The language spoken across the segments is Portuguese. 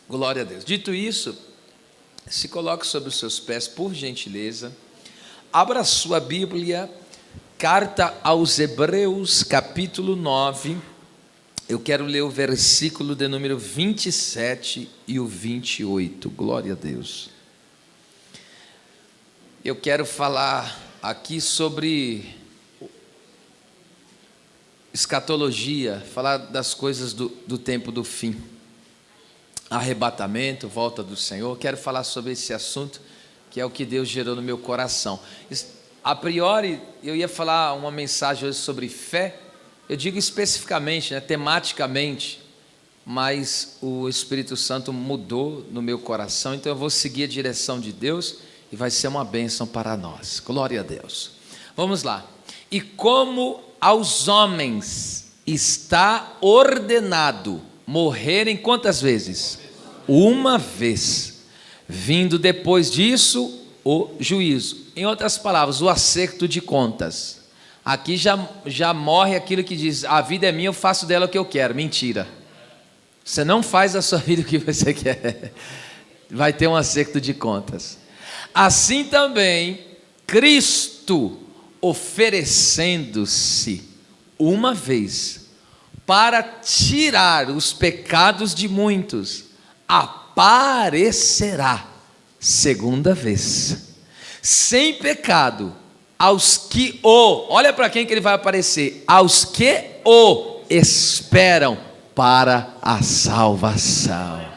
Glória a Deus. Dito isso, se coloque sobre os seus pés, por gentileza. Abra sua Bíblia, carta aos Hebreus, capítulo 9. Eu quero ler o versículo de número 27 e o 28. Glória a Deus. Eu quero falar aqui sobre escatologia, falar das coisas do tempo do fim. Arrebatamento, volta do Senhor. Quero falar sobre esse assunto, que é o que Deus gerou no meu coração. A priori, eu ia falar uma mensagem hoje sobre fé. Eu digo especificamente, tematicamente, mas o Espírito Santo mudou no meu coração, então eu vou seguir a direção de Deus e vai ser uma bênção para nós. Glória a Deus. Vamos lá. E como aos homens está ordenado morrerem quantas vezes? Uma vez. Vindo depois disso o juízo. Em outras palavras, o acerto de contas. Aqui já morre aquilo que diz: a vida é minha, eu faço dela o que eu quero. Mentira. Você não faz a sua vida o que você quer. Vai ter um acerto de contas. Assim também, Cristo oferecendo-se uma vez para tirar os pecados de muitos, aparecerá segunda vez, sem pecado, aos que olha para quem que ele vai aparecer, aos que o esperam para a salvação.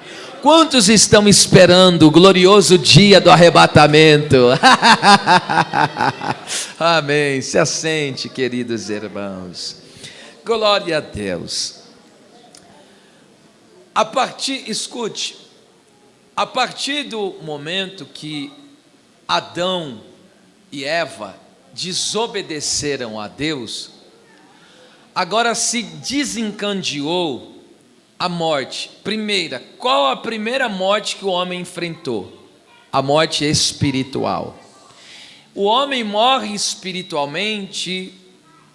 Quantos estão esperando o glorioso dia do arrebatamento? Amém. Se assente, queridos irmãos. Glória a Deus. Escute, a partir do momento que Adão e Eva desobedeceram a Deus, agora se desencadeou a morte. Primeira, qual a primeira morte que o homem enfrentou? A morte espiritual. O homem morre espiritualmente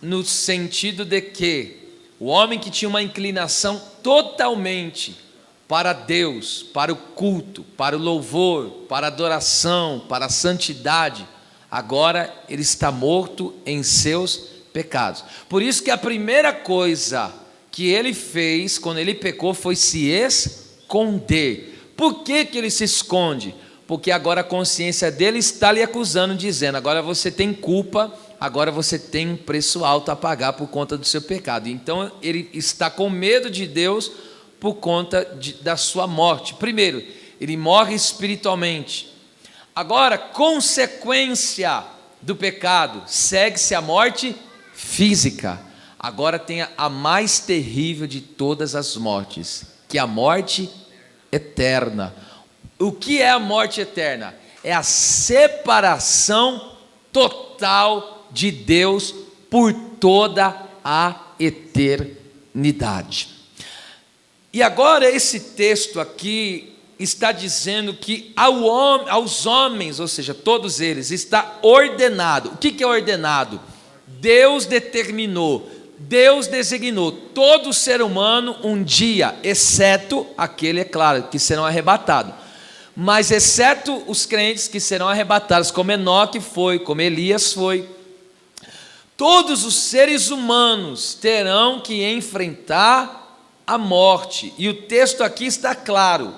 no sentido de que o homem que tinha uma inclinação totalmente para Deus, para o culto, para o louvor, para a adoração, para a santidade, agora ele está morto em seus pecados. Por isso que a primeira coisa que ele fez quando ele pecou foi se esconder. Por que ele se esconde? Porque agora a consciência dele está lhe acusando, dizendo: agora você tem culpa, agora você tem um preço alto a pagar por conta do seu pecado. Então ele está com medo de Deus por conta da sua morte. Primeiro, ele morre espiritualmente. Agora, consequência do pecado, segue-se a morte física. Agora tem a mais terrível de todas as mortes, que é a morte eterna. O que é a morte eterna? É a separação total de Deus por toda a eternidade. E agora esse texto aqui está dizendo que aos homens, ou seja, todos eles, está ordenado. O que é ordenado? Deus determinou, Deus designou todo ser humano um dia, exceto aquele, é claro, que serão arrebatados. Mas exceto os crentes que serão arrebatados, como Enoque foi, como Elias foi. Todos os seres humanos terão que enfrentar a morte. E o texto aqui está claro.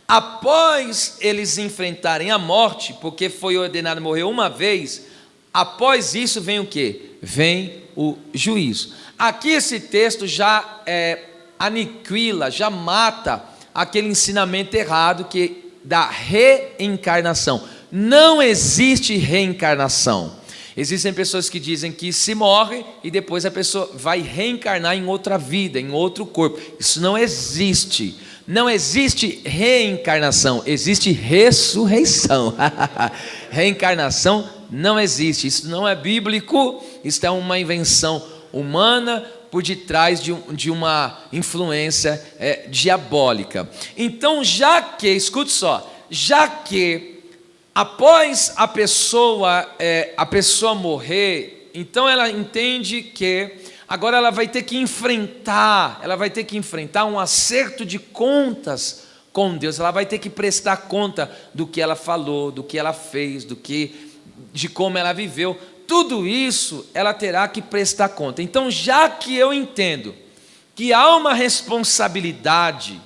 Após eles enfrentarem a morte, porque foi ordenado morrer uma vez, após isso vem o quê? Vem o juízo. Aqui esse texto já aniquila, já mata aquele ensinamento errado da reencarnação. Não existe reencarnação. Existem pessoas que dizem que se morre e depois a pessoa vai reencarnar em outra vida, em outro corpo. Isso não existe. Não existe reencarnação, existe ressurreição. Reencarnação não existe. Isso não é bíblico, isso é uma invenção humana por detrás de uma influência diabólica. Então, escute só, já que após a pessoa morrer, então ela entende que agora ela vai ter que enfrentar um acerto de contas com Deus, ela vai ter que prestar conta do que ela falou, do que ela fez, de como ela viveu. Tudo isso ela terá que prestar conta. Então, já que eu entendo que há uma responsabilidade,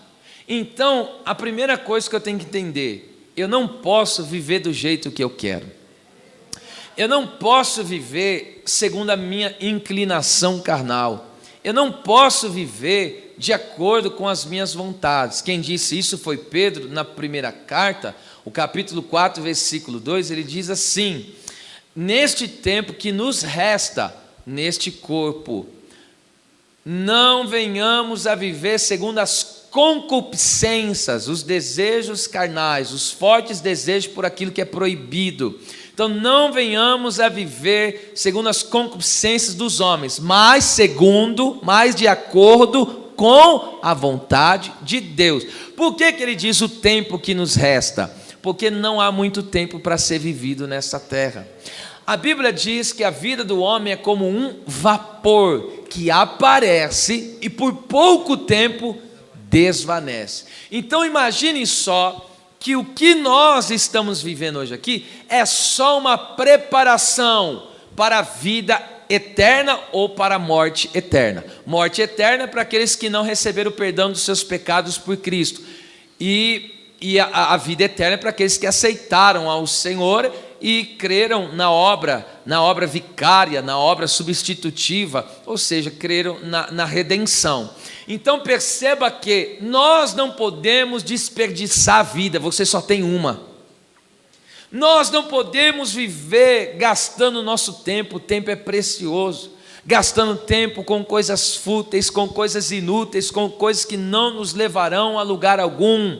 então a primeira coisa que eu tenho que entender: eu não posso viver do jeito que eu quero. Eu não posso viver segundo a minha inclinação carnal. Eu não posso viver de acordo com as minhas vontades. Quem disse isso foi Pedro, na primeira carta, o capítulo 4, versículo 2, ele diz assim: neste tempo que nos resta, neste corpo, não venhamos a viver segundo as concupiscências, os desejos carnais, os fortes desejos por aquilo que é proibido. Então, não venhamos a viver segundo as concupiscências dos homens, mas de acordo com a vontade de Deus. Por que ele diz o tempo que nos resta? Porque não há muito tempo para ser vivido nessa terra. A Bíblia diz que a vida do homem é como um vapor que aparece e por pouco tempo desvanece. Então imagine só que o que nós estamos vivendo hoje aqui é só uma preparação para a vida eterna ou para a morte eterna. Morte eterna é para aqueles que não receberam o perdão dos seus pecados por Cristo. E a vida eterna é para aqueles que aceitaram ao Senhor e creram na obra vicária, na obra substitutiva, ou seja, creram na redenção. Então perceba que nós não podemos desperdiçar a vida, você só tem uma. Nós não podemos viver gastando o nosso tempo, o tempo é precioso, gastando tempo com coisas fúteis, com coisas inúteis, com coisas que não nos levarão a lugar algum.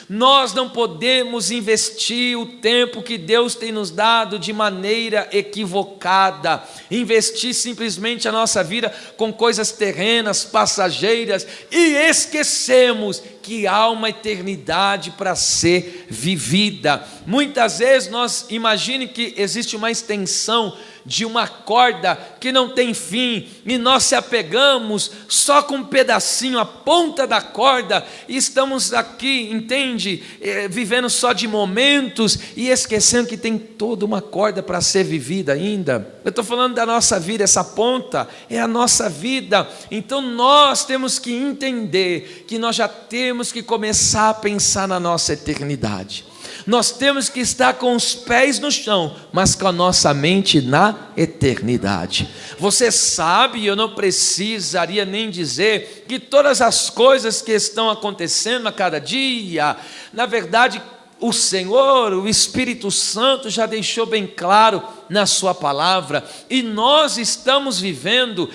Nós não podemos investir o tempo que Deus tem nos dado de maneira equivocada, investir simplesmente a nossa vida com coisas terrenas, passageiras, e esquecemos que há uma eternidade para ser vivida. Muitas vezes nós imaginamos que existe uma extensão de uma corda que não tem fim, e nós se apegamos só com um pedacinho, a ponta da corda, e estamos aqui, entende, vivendo só de momentos, e esquecendo que tem toda uma corda para ser vivida ainda. Eu estou falando da nossa vida, essa ponta é a nossa vida. Então nós temos que entender que nós já temos que começar a pensar na nossa eternidade. Nós temos que estar com os pés no chão, mas com a nossa mente na eternidade. Você sabe, eu não precisaria nem dizer, que todas as coisas que estão acontecendo a cada dia, na verdade, o Senhor, o Espírito Santo já deixou bem claro na sua palavra, e nós estamos vivendo.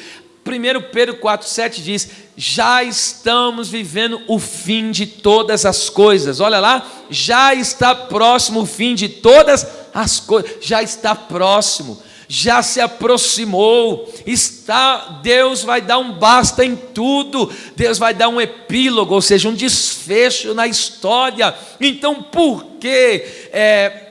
1 Pedro 4,7 diz: já estamos vivendo o fim de todas as coisas. Olha lá, já está próximo o fim de todas as coisas. Já está próximo, já se aproximou. Deus vai dar um basta em tudo. Deus vai dar um epílogo, ou seja, um desfecho na história. Então, por que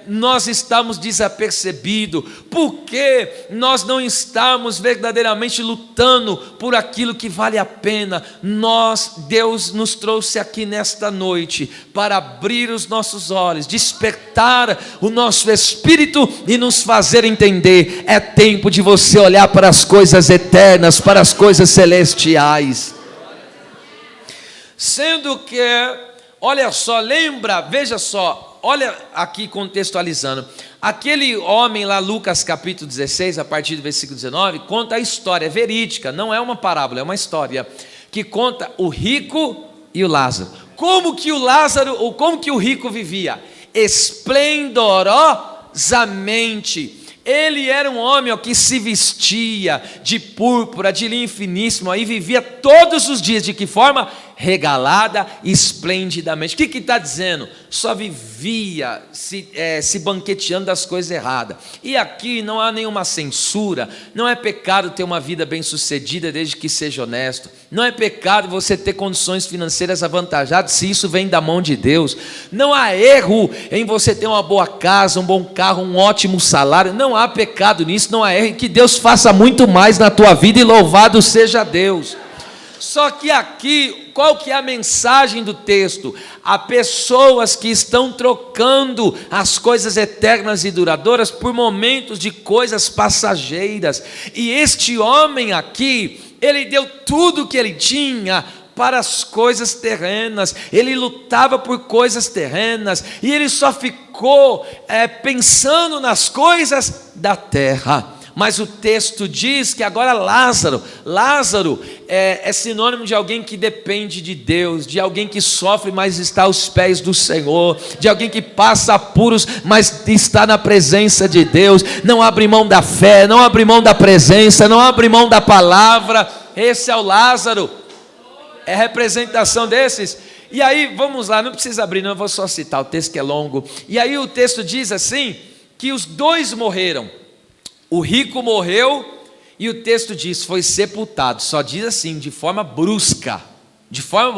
nós estamos desapercebidos? Por que nós não estamos verdadeiramente lutando por aquilo que vale a pena? Deus nos trouxe aqui nesta noite para abrir os nossos olhos, despertar o nosso espírito e nos fazer entender: é tempo de você olhar para as coisas eternas, para as coisas celestiais. Sendo que, olha só, veja só, olha aqui contextualizando, aquele homem lá, Lucas capítulo 16, a partir do versículo 19, conta a história verídica, não é uma parábola, é uma história, que conta o rico e o Lázaro. Como que o rico vivia? Esplendorosamente. Ele era um homem que se vestia de púrpura, de linho finíssimo, e vivia todos os dias, de que forma? Regalada e esplendidamente. O que está dizendo? Só vivia se banqueteando das coisas erradas. E aqui não há nenhuma censura. Não é pecado ter uma vida bem sucedida desde que seja honesto. Não é pecado você ter condições financeiras avantajadas se isso vem da mão de Deus. Não há erro em você ter uma boa casa, um bom carro, um ótimo salário. Não há pecado nisso, não há erro. Que Deus faça muito mais na tua vida, e louvado seja Deus. Só que aqui, qual que é a mensagem do texto? Há pessoas que estão trocando as coisas eternas e duradouras por momentos de coisas passageiras. E este homem aqui, ele deu tudo que ele tinha para as coisas terrenas, ele lutava por coisas terrenas, e ele só ficou pensando nas coisas da terra. Mas o texto diz que agora Lázaro é sinônimo de alguém que depende de Deus, de alguém que sofre, mas está aos pés do Senhor, de alguém que passa apuros, mas está na presença de Deus, não abre mão da fé, não abre mão da presença, não abre mão da palavra. Esse é o Lázaro, é representação desses. E aí, vamos lá, não precisa abrir não, eu vou só citar o texto que é longo. E aí o texto diz assim, que os dois morreram. O rico morreu e o texto diz, foi sepultado. Só diz assim, de forma brusca.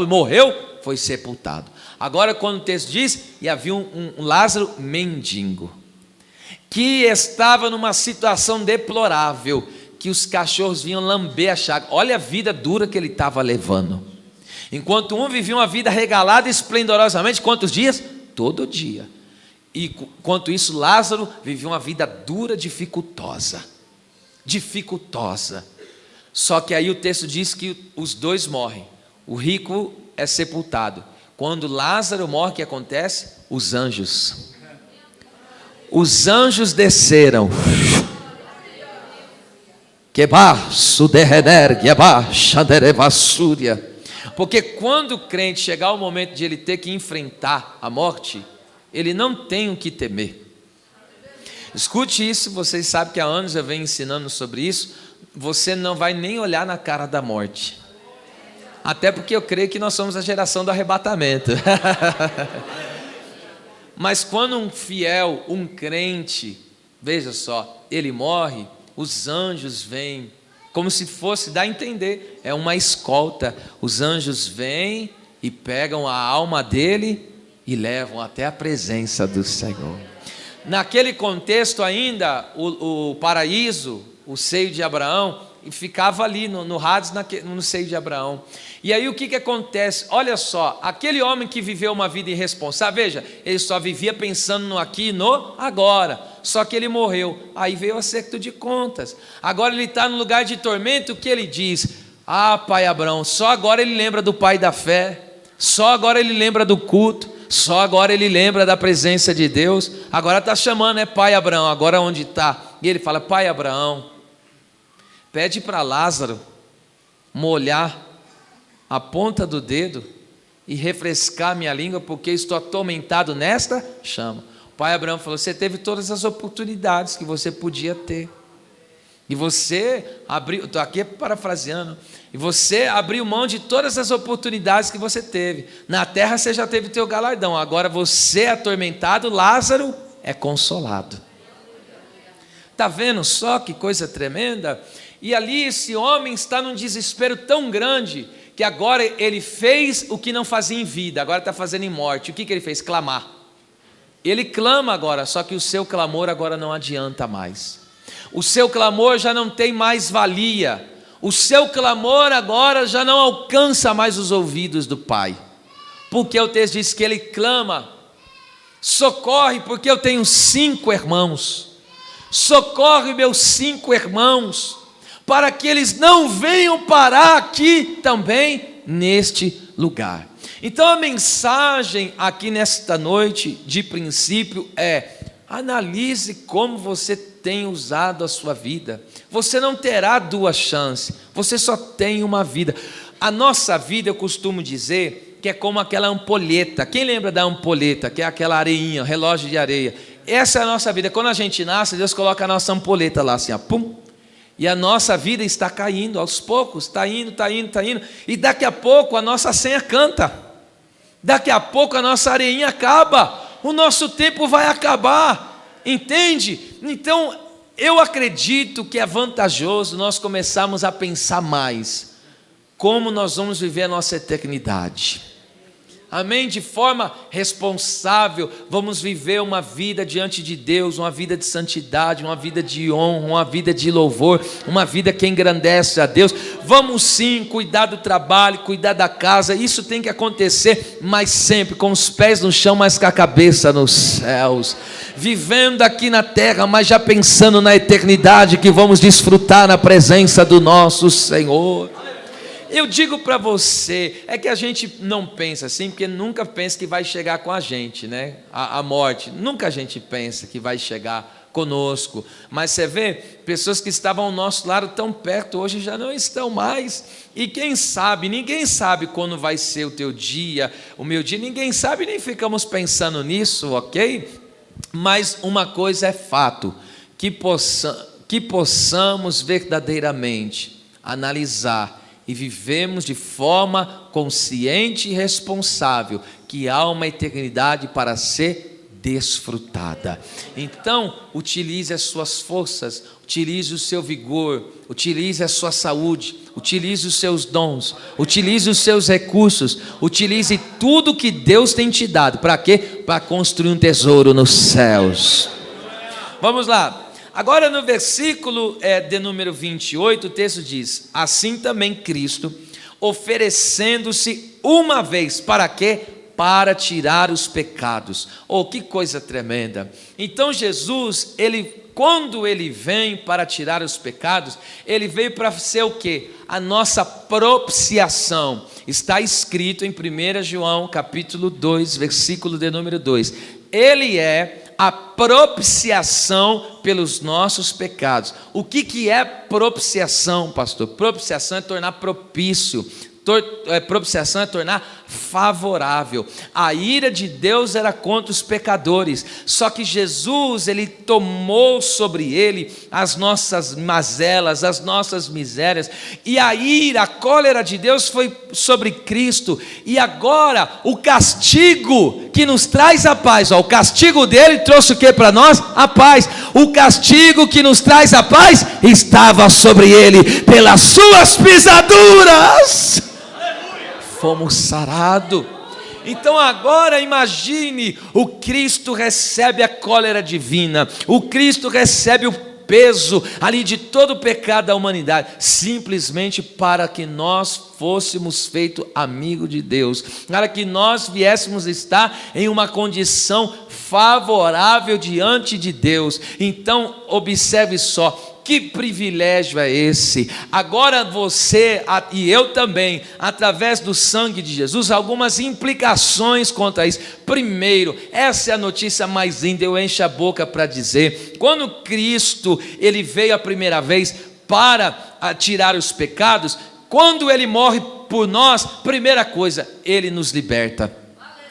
Morreu, foi sepultado. Agora quando o texto diz, e havia um Lázaro mendigo, que estava numa situação deplorável, que os cachorros vinham lamber a chaga. Olha a vida dura que ele estava levando. Enquanto um vivia uma vida regalada esplendorosamente, quantos dias? Todo dia. E enquanto isso, Lázaro vivia uma vida dura, dificultosa. Só que aí o texto diz que os dois morrem. O rico é sepultado. Quando Lázaro morre, o que acontece? Os anjos desceram. Porque quando o crente chegar ao momento de ele ter que enfrentar a morte, ele não tem o que temer. Escute isso, vocês sabem que há anos eu venho ensinando sobre isso. Você não vai nem olhar na cara da morte. Até porque eu creio que nós somos a geração do arrebatamento. Mas quando um fiel, um crente, veja só, ele morre, os anjos vêm, como se fosse, dá a entender, é uma escolta. Os anjos vêm e pegam a alma dele e levam até a presença do Senhor. Naquele contexto ainda, o paraíso, o seio de Abraão, ficava ali no Hades, no seio de Abraão. E aí o que acontece? Olha só, aquele homem que viveu uma vida irresponsável, veja, ele só vivia pensando no aqui e no agora, só que ele morreu, aí veio o acerto de contas. Agora ele está no lugar de tormento, o que ele diz? Ah, pai Abraão, só agora ele lembra do pai da fé, só agora ele lembra do culto, só agora ele lembra da presença de Deus. Agora está chamando, pai Abraão, agora onde está? E ele fala, pai Abraão, pede para Lázaro molhar a ponta do dedo e refrescar minha língua, porque estou atormentado nesta chama. O pai Abraão falou, você teve todas as oportunidades que você podia ter, e você abriu, estou aqui parafraseando, e você abriu mão de todas as oportunidades que você teve. Na terra você já teve o teu galardão, agora você é atormentado, Lázaro é consolado. Está vendo só que coisa tremenda? E ali esse homem está num desespero tão grande, que agora ele fez o que não fazia em vida, agora está fazendo em morte. O que ele fez? Clamar. Ele clama agora, só que o seu clamor agora não adianta mais. O seu clamor já não tem mais valia. O seu clamor agora já não alcança mais os ouvidos do Pai. Porque o texto diz que ele clama, socorre, porque eu tenho 5 irmãos. Socorre meus 5 irmãos, para que eles não venham parar aqui também, neste lugar. Então a mensagem aqui nesta noite, de princípio, é: analise como você tem usado a sua vida. Você não terá 2 chances, você só tem uma vida. A nossa vida, eu costumo dizer, que é como aquela ampolheta. Quem lembra da ampolheta, que é aquela areinha, relógio de areia? Essa é a nossa vida. Quando a gente nasce, Deus coloca a nossa ampolheta lá assim, ó, pum. E a nossa vida está caindo aos poucos, está indo, e daqui a pouco a nossa senha canta, daqui a pouco a nossa areinha acaba, o nosso tempo vai acabar, entende? Então eu acredito que é vantajoso nós começarmos a pensar mais como nós vamos viver a nossa eternidade. amém? De forma responsável, vamos viver uma vida diante de Deus, uma vida de santidade, uma vida de honra, uma vida de louvor, uma vida que engrandece a Deus. Vamos sim cuidar do trabalho, cuidar da casa, isso tem que acontecer, mas sempre com os pés no chão, mas com a cabeça nos céus, vivendo aqui na terra, mas já pensando na eternidade que vamos desfrutar na presença do nosso Senhor. Eu digo para você, é que a gente não pensa assim, porque nunca pensa que vai chegar com a gente, né? A morte, nunca a gente pensa que vai chegar conosco, mas você vê, pessoas que estavam ao nosso lado tão perto, hoje já não estão mais, e quem sabe, ninguém sabe quando vai ser o teu dia, o meu dia, ninguém sabe, nem ficamos pensando nisso, ok? Mas uma coisa é fato, que possamos verdadeiramente analisar e vivemos de forma consciente e responsável, que há uma eternidade para ser desfrutada. Então, utilize as suas forças, utilize o seu vigor, utilize a sua saúde, utilize os seus dons, utilize os seus recursos, utilize tudo que Deus tem te dado. Para quê? Para construir um tesouro nos céus. Vamos lá. Agora no versículo de número 28, o texto diz: assim também Cristo, oferecendo-se uma vez, para quê? Para tirar os pecados. Oh, que coisa tremenda! Então Jesus, quando ele vem para tirar os pecados, ele veio para ser o quê? A nossa propiciação. Está escrito em 1 João capítulo 2, versículo de número 2. Ele é a propiciação pelos nossos pecados. O que é propiciação, pastor? Propiciação é tornar propício. Propiciação é tornar favorável. A ira de Deus era contra os pecadores, só que Jesus, ele tomou sobre ele as nossas mazelas, as nossas misérias, e a ira, a cólera de Deus foi sobre Cristo, e agora o castigo que nos traz a paz, o castigo dele trouxe o que para nós? A paz. O castigo que nos traz a paz estava sobre ele, pelas suas pisaduras fomos sarados. Então agora imagine, o Cristo recebe a cólera divina, o Cristo recebe o peso ali de todo o pecado da humanidade, simplesmente para que nós fôssemos feitos amigos de Deus, para que nós viéssemos estar em uma condição favorável diante de Deus. Então observe só, que privilégio é esse? Agora você e eu também, através do sangue de Jesus, algumas implicações contra isso. Primeiro, essa é a notícia mais linda, eu encho a boca para dizer, quando Cristo, ele veio a primeira vez para tirar os pecados, quando ele morre por nós, primeira coisa, ele nos liberta.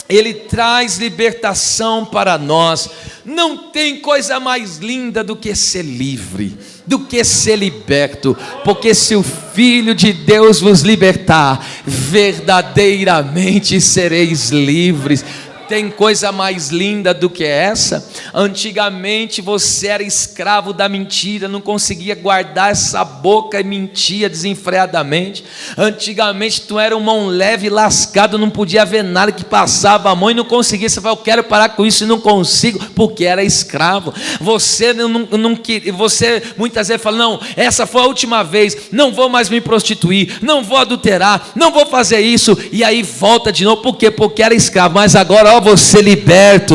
Ele traz libertação para nós. Não tem coisa mais linda do que ser livre, do que ser liberto, porque se o Filho de Deus vos libertar, verdadeiramente sereis livres. Tem coisa mais linda do que essa? Antigamente você era escravo da mentira, não conseguia guardar essa boca e mentia desenfreadamente. Antigamente tu era um mão leve, lascado, não podia ver nada que passava a mão e não conseguia. Você fala, eu quero parar com isso e não consigo, porque era escravo. Você não queria, você muitas vezes fala, não, essa foi a última vez, não vou mais me prostituir, não vou adulterar, não vou fazer isso, e aí volta de novo. Por quê? Porque era escravo. Mas agora você liberto.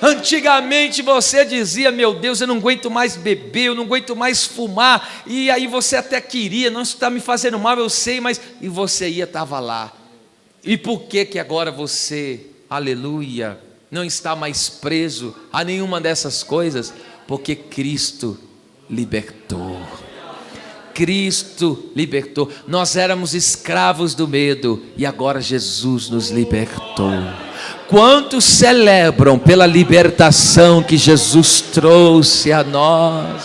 Antigamente você dizia, meu Deus, eu não aguento mais beber, eu não aguento mais fumar, e aí você até queria, não, isso está me fazendo mal, eu sei, mas, e você estava lá. E por que agora você, aleluia, não está mais preso a nenhuma dessas coisas? Porque Cristo libertou. Cristo libertou. Nós éramos escravos do medo e agora Jesus nos libertou. Quantos celebram pela libertação que Jesus trouxe a nós?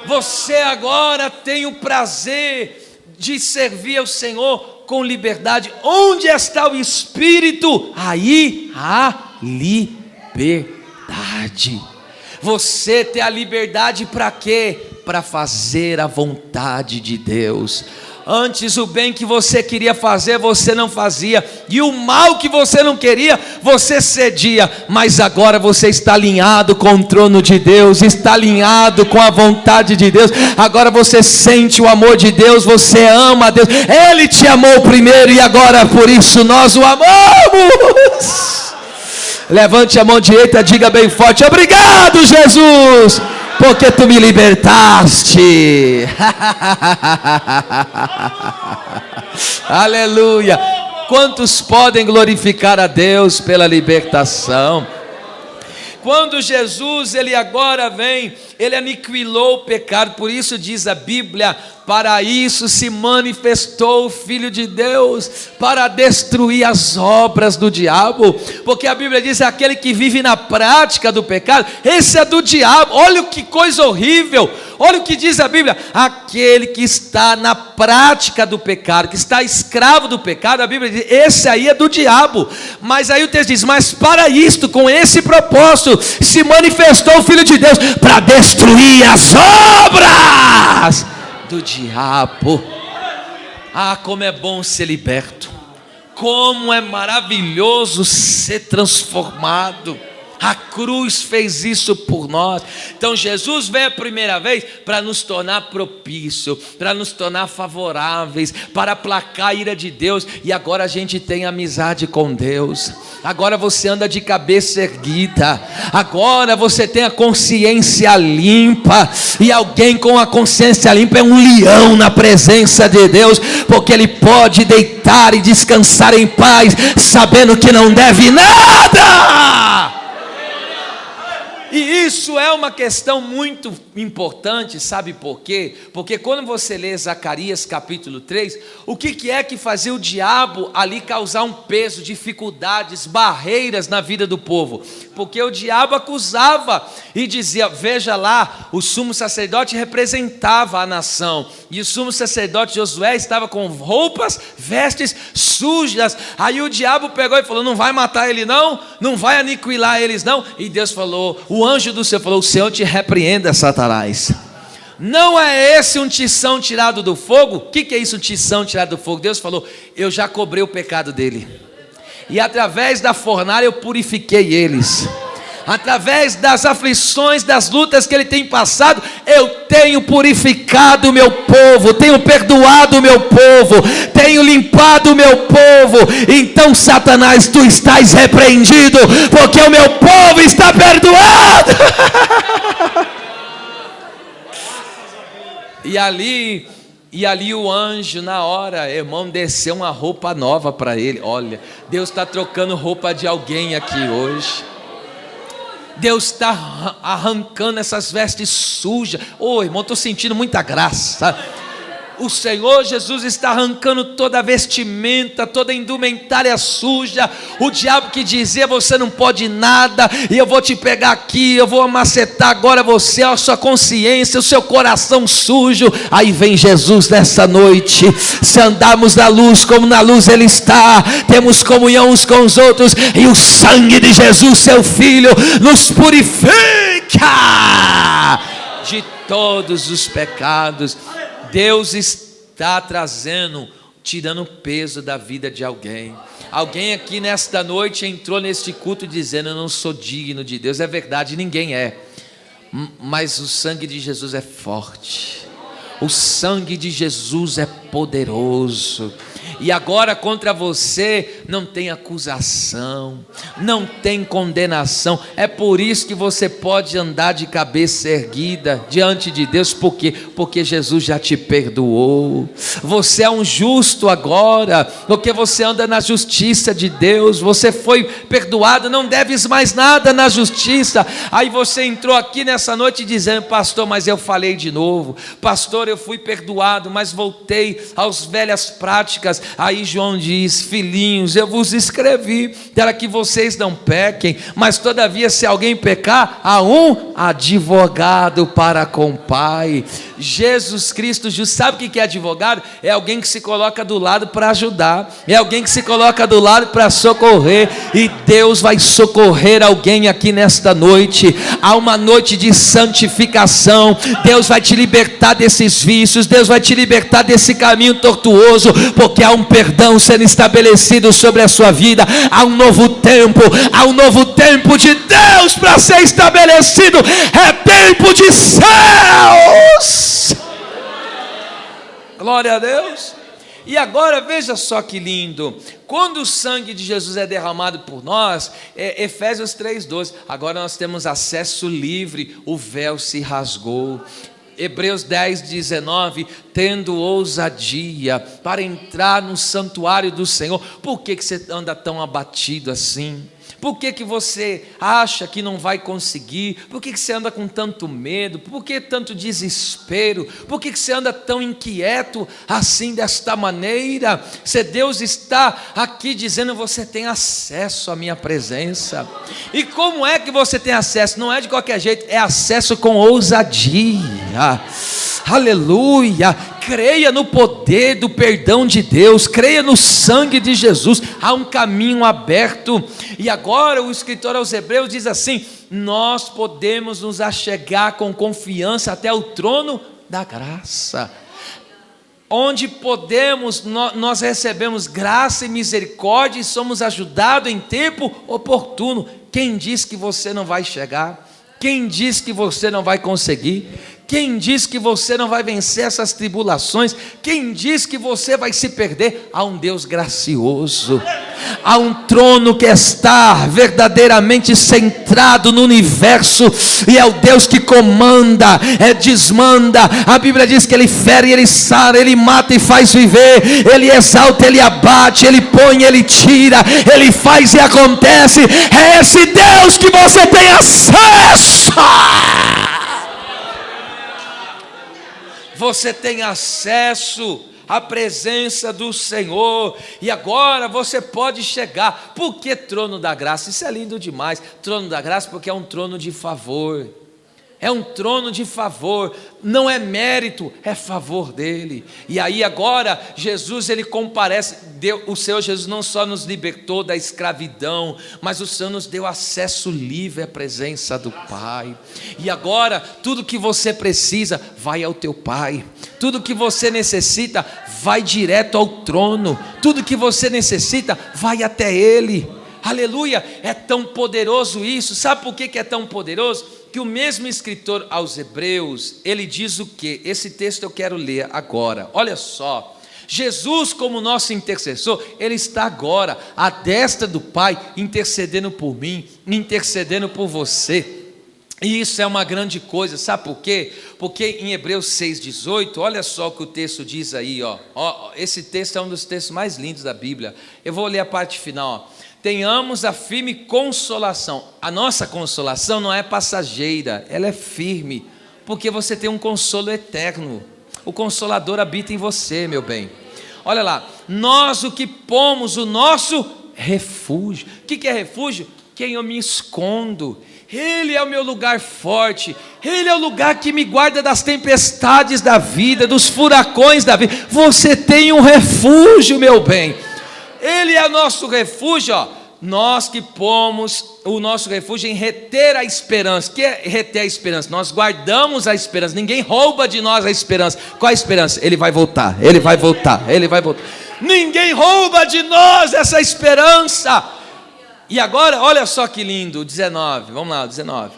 Você agora tem o prazer de servir ao Senhor com liberdade. Onde está o Espírito? Aí há liberdade. Você tem a liberdade para quê? para fazer a vontade de Deus. Antes o bem que você queria fazer, você não fazia, e o mal que você não queria, você cedia, mas agora você está alinhado com o trono de Deus, está alinhado com a vontade de Deus, agora você sente o amor de Deus, você ama a Deus, Ele te amou primeiro e agora por isso nós o amamos. Levante a mão direita, diga bem forte: obrigado, Jesus, porque tu me libertaste. Aleluia. Quantos podem glorificar a Deus pela libertação? Quando Jesus, ele agora vem, ele aniquilou o pecado, por isso diz a Bíblia, para isso se manifestou o Filho de Deus, para destruir as obras do diabo, porque a Bíblia diz, aquele que vive na prática do pecado, esse é do diabo. Olha que coisa horrível, olha o que diz a Bíblia, aquele que está na prática do pecado, que está escravo do pecado, a Bíblia diz, esse aí é do diabo, mas aí o texto diz, mas para isto, com esse propósito, se manifestou o Filho de Deus, para destruir as obras do diabo. Ah, como é bom ser liberto, como é maravilhoso ser transformado. A cruz fez isso por nós. Então Jesus veio a primeira vez para nos tornar propício, para nos tornar favoráveis, para aplacar a ira de Deus. E agora a gente tem amizade com Deus. Agora você anda de cabeça erguida. Agora você tem a consciência limpa. E alguém com a consciência limpa é um leão na presença de Deus, porque ele pode deitar e descansar em paz, sabendo que não deve nada. E isso é uma questão muito importante, sabe por quê? Porque quando você lê Zacarias capítulo 3, o que é que fazia o diabo ali causar um peso, dificuldades, barreiras na vida do povo? Porque o diabo acusava e dizia, veja lá, o sumo sacerdote representava a nação, e o sumo sacerdote Josué estava com roupas, vestes sujas. Aí o diabo pegou e falou, não vai matar ele não, não vai aniquilar eles não. E Deus falou, o anjo do Senhor falou, o Senhor te repreenda, Satanás. Não é esse um tição tirado do fogo? O que é isso, um tição tirado do fogo? Deus falou, eu já cobrei o pecado dele, e através da fornalha eu purifiquei eles. Através das aflições, das lutas que ele tem passado, eu tenho purificado o meu povo, tenho perdoado o meu povo, tenho limpado o meu povo. Então, Satanás, tu estás repreendido, porque o meu povo está perdoado. E ali o anjo, na hora, irmão, desceu uma roupa nova para ele. Olha, Deus está trocando roupa de alguém aqui hoje. Deus está arrancando essas vestes sujas. Irmão, estou sentindo muita graça. O Senhor Jesus está arrancando toda a vestimenta, toda a indumentária suja. O diabo que dizia, você não pode nada, e eu vou te pegar aqui, eu vou amacetar agora você, a sua consciência, o seu coração sujo. Aí vem Jesus nessa noite. Se andarmos na luz como na luz Ele está, temos comunhão uns com os outros, e o sangue de Jesus, seu Filho, nos purifica de todos os pecados. Deus está tirando o peso da vida de alguém. Alguém aqui nesta noite entrou neste culto dizendo, eu não sou digno de Deus. É verdade, ninguém é. Mas o sangue de Jesus é forte. O sangue de Jesus é poderoso. E agora contra você não tem acusação, não tem condenação. É por isso que você pode andar de cabeça erguida diante de Deus. Por quê? Porque Jesus já te perdoou. Você é um justo agora, porque você anda na justiça de Deus. Você foi perdoado, não deves mais nada na justiça. Aí você entrou aqui nessa noite dizendo, pastor, mas eu falei de novo. Pastor, eu fui perdoado, mas voltei às velhas práticas. Aí João diz, filhinhos, eu vos escrevi para que vocês não pequem, mas todavia se alguém pecar, há um advogado para com o Pai. Jesus Cristo justo. Sabe o que é advogado? É alguém que se coloca do lado para ajudar, é alguém que se coloca do lado para socorrer, e Deus vai socorrer alguém aqui nesta noite. Há uma noite de santificação. Deus vai te libertar desses vícios, Deus vai te libertar desse caminho tortuoso, porque há um perdão sendo estabelecido sobre a sua vida. Há um novo tempo de Deus para ser estabelecido. É tempo de céus. Glória a Deus. E agora veja só que lindo, quando o sangue de Jesus é derramado por nós, Efésios 3:12, agora nós temos acesso livre, o véu se rasgou. Hebreus 10:19, tendo ousadia para entrar no santuário do Senhor. Por que você anda tão abatido assim? Por que você acha que não vai conseguir? Por que você anda com tanto medo? Por que tanto desespero? Por que você anda tão inquieto assim, desta maneira? Se Deus está aqui dizendo, você tem acesso à minha presença. E como é que você tem acesso? Não é de qualquer jeito, é acesso com ousadia. Aleluia. Creia no poder do perdão de Deus, creia no sangue de Jesus. Há um caminho aberto. E agora o escritor aos Hebreus diz assim: nós podemos nos achegar com confiança até o trono da graça, onde podemos, nós recebemos graça e misericórdia e somos ajudados em tempo oportuno. Quem diz que você não vai chegar? Quem diz que você não vai conseguir? Quem diz que você não vai vencer essas tribulações? Quem diz que você vai se perder? Há um Deus gracioso, há um trono que está verdadeiramente centrado no universo, e é o Deus que comanda, desmanda. A Bíblia diz que Ele fere, Ele sara, Ele mata e faz viver, Ele exalta, Ele abate, Ele põe, Ele tira, Ele faz e acontece. É esse Deus que você tem acesso. Você tem acesso à presença do Senhor, e agora você pode chegar. Por que trono da graça? Isso é lindo demais. Trono da graça porque é um trono de favor. É um trono de favor, não é mérito, é favor dele. E aí agora Jesus, ele comparece. O Senhor Jesus não só nos libertou da escravidão, mas o Senhor nos deu acesso livre à presença do Pai. E agora tudo que você precisa vai ao teu Pai, tudo que você necessita vai direto ao trono, tudo que você necessita vai até Ele. Aleluia, é tão poderoso isso. Sabe por que é tão poderoso? Que o mesmo escritor aos Hebreus, ele diz o quê? Esse texto eu quero ler agora. Olha só, Jesus como nosso intercessor, Ele está agora à destra do Pai, intercedendo por mim, intercedendo por você. E isso é uma grande coisa, sabe por quê? Porque em Hebreus 6,18, olha só o que o texto diz aí, ó. Esse texto é um dos textos mais lindos da Bíblia. Eu vou ler a parte final, ó. Tenhamos a firme consolação. A nossa consolação não é passageira, ela é firme, porque você tem um consolo eterno. O Consolador habita em você, meu bem. Olha lá, nós o que pomos o nosso refúgio. O que é refúgio? Quem eu me escondo. Ele é o meu lugar forte, Ele é o lugar que me guarda das tempestades da vida, dos furacões da vida. Você tem um refúgio, meu bem. Ele é o nosso refúgio, ó. Nós que pomos o nosso refúgio em reter a esperança. O que é reter a esperança? Nós guardamos a esperança, ninguém rouba de nós a esperança. Qual a esperança? Ele vai voltar, Ele vai voltar, Ele vai voltar. Ninguém rouba de nós essa esperança. E agora, olha só que lindo, 19, vamos lá, 19.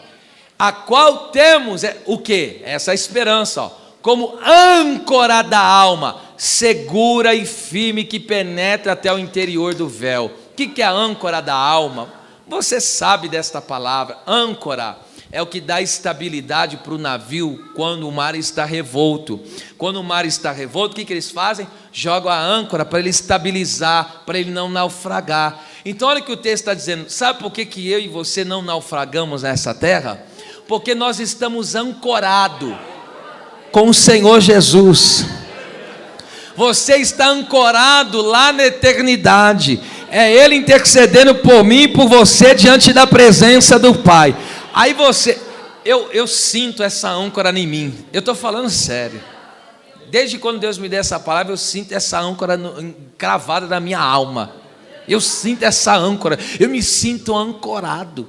A qual temos, o que? Essa esperança, ó, como âncora da alma, segura e firme, que penetra até o interior do véu. O que é a âncora da alma? Você sabe desta palavra. Âncora é o que dá estabilidade para o navio quando o mar está revolto. Quando o mar está revolto, o que eles fazem? Jogam a âncora para ele estabilizar, para ele não naufragar. Então olha o que o texto está dizendo. Sabe por que eu e você não naufragamos nessa terra? Porque nós estamos ancorados com o Senhor Jesus. Você está ancorado lá na eternidade. É Ele intercedendo por mim e por você diante da presença do Pai. Aí eu sinto essa âncora em mim. Eu estou falando sério. Desde quando Deus me deu essa palavra, eu sinto essa âncora cravada na minha alma. Eu sinto essa âncora. Eu me sinto ancorado.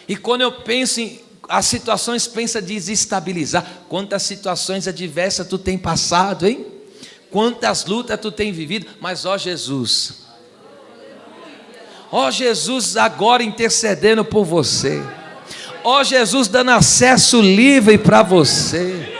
E quando eu penso em as situações, pensa desestabilizar. Quantas situações adversas tu tem passado, hein? Quantas lutas tu tem vivido. Mas ó Jesus, ó Jesus agora intercedendo por você, ó Jesus dando acesso livre para você.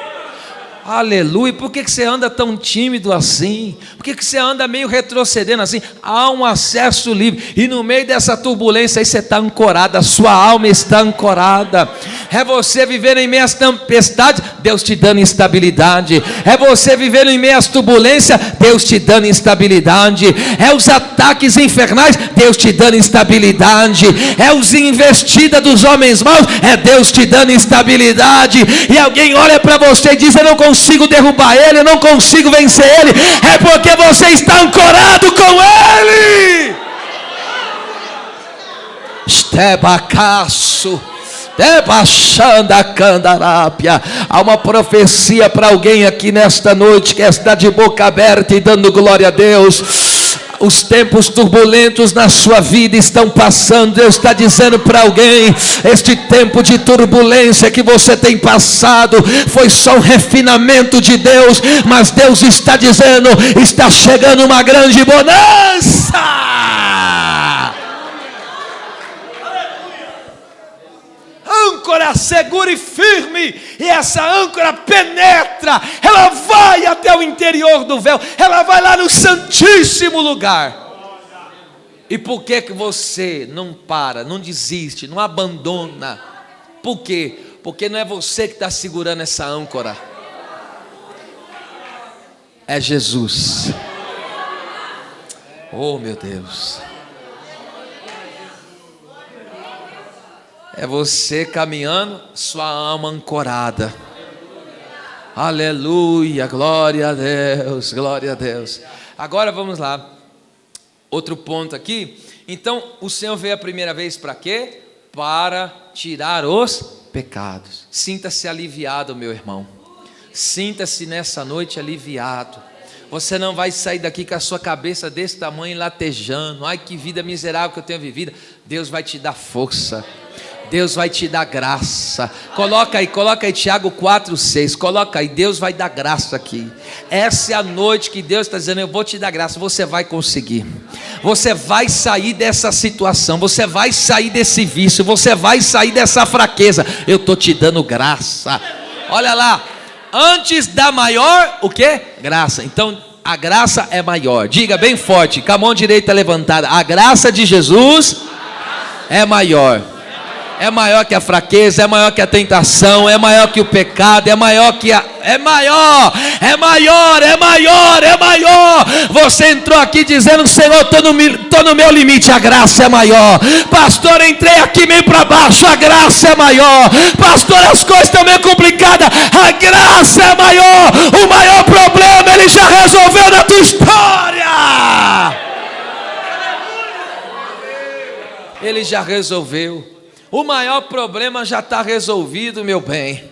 Aleluia. Por que você anda tão tímido assim? Por que você anda meio retrocedendo assim? Há um acesso livre. E no meio dessa turbulência aí você está ancorado. A sua alma está ancorada. É você vivendo em meio às tempestades, Deus te dando estabilidade. É você vivendo em meio às turbulências, Deus te dando estabilidade. É os ataques infernais, Deus te dando estabilidade. É os investidas dos homens maus, é Deus te dando estabilidade. E alguém olha para você e diz: eu não consigo derrubar ele, eu não consigo vencer ele. É porque você está ancorado com ele. Estebacaço, debaixando candarápia. Há uma profecia para alguém aqui nesta noite que está de boca aberta e dando glória a Deus. Os tempos turbulentos na sua vida estão passando. Deus está dizendo para alguém: este tempo de turbulência que você tem passado foi só um refinamento de Deus, mas Deus está dizendo: está chegando uma grande bonança. Âncora segura e firme, e essa âncora penetra, ela vai até o interior do véu, ela vai lá no santíssimo lugar. E por que você não para, não desiste, não abandona? Por quê? Porque não é você que está segurando essa âncora, é Jesus. Oh meu Deus, é você caminhando, sua alma ancorada. Aleluia, glória a Deus, glória a Deus. Agora vamos lá, outro ponto aqui. Então o Senhor veio a primeira vez para quê? Para tirar os pecados. Sinta-se aliviado, meu irmão. Sinta-se nessa noite aliviado. Você não vai sair daqui com a sua cabeça desse tamanho latejando: ai, que vida miserável que eu tenho vivido. Deus vai te dar força, Deus vai te dar graça. Coloca aí Tiago 4,6. Coloca aí, Deus vai dar graça aqui. Essa é a noite que Deus está dizendo: eu vou te dar graça. Você vai conseguir. Você vai sair dessa situação. Você vai sair desse vício. Você vai sair dessa fraqueza. Eu estou te dando graça. Olha lá, antes da maior, o que? Graça. Então a graça é maior. Diga bem forte, com a mão direita levantada: a graça de Jesus é maior. É maior que a fraqueza, é maior que a tentação, é maior que o pecado, é maior que a... É maior. Você entrou aqui dizendo: Senhor, estou no meu limite, a graça é maior. Pastor, entrei aqui meio para baixo, a graça é maior. Pastor, as coisas estão meio complicadas, a graça é maior. O maior problema Ele já resolveu na tua história. Ele já resolveu. O maior problema já está resolvido, meu bem.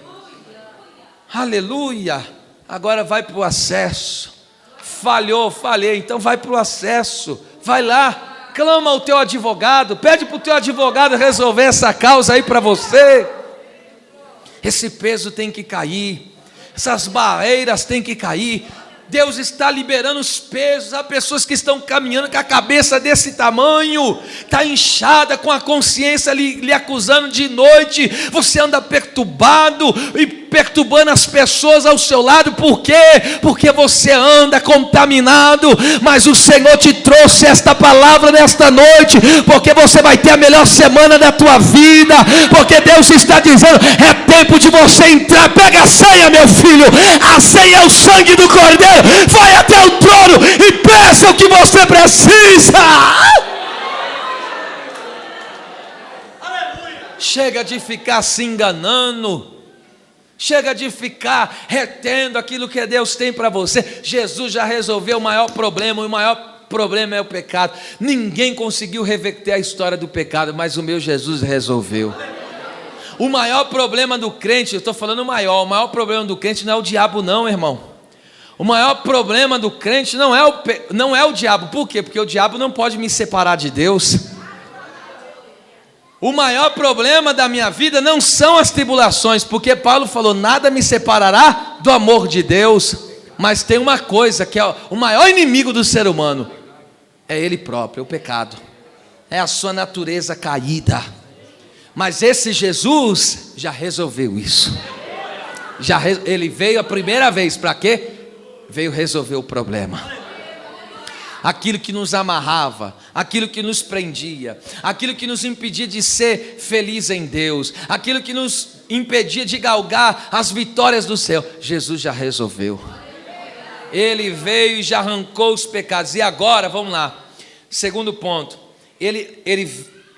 Aleluia. Agora vai para o acesso. Falhei, então vai para o acesso. Vai lá, clama ao teu advogado, pede para o teu advogado resolver essa causa aí para você. Esse peso tem que cair, essas barreiras têm que cair. Deus está liberando os pesos. Há pessoas que estão caminhando com a cabeça desse tamanho, está inchada, com a consciência lhe acusando de noite. Você anda perturbado e perturbando as pessoas ao seu lado. Por quê? Porque você anda contaminado. Mas o Senhor te trouxe esta palavra nesta noite, porque você vai ter a melhor semana da tua vida. Porque Deus está dizendo: é tempo de você entrar. Pega a ceia, meu filho. A ceia é o sangue do Cordeiro. Vai até o trono e peça o que você precisa. Chega de ficar se enganando. Chega de ficar retendo aquilo que Deus tem para você. Jesus já resolveu o maior problema. O maior problema é o pecado. Ninguém conseguiu reverter a história do pecado, mas o meu Jesus resolveu. O maior problema do crente, eu estou falando o maior problema do crente não é o diabo não, irmão. O maior problema do crente não é o diabo. Por quê? Porque o diabo não pode me separar de Deus. O maior problema da minha vida não são as tribulações, porque Paulo falou, nada me separará do amor de Deus. Mas tem uma coisa que é o maior inimigo do ser humano, é ele próprio, é o pecado, é a sua natureza caída. Mas esse Jesus já resolveu isso. Ele veio a primeira vez, para quê? Veio resolver o problema. Aquilo que nos amarrava, aquilo que nos prendia, aquilo que nos impedia de ser feliz em Deus, aquilo que nos impedia de galgar as vitórias do céu, Jesus já resolveu. Ele veio e já arrancou os pecados. E agora, vamos lá, segundo ponto,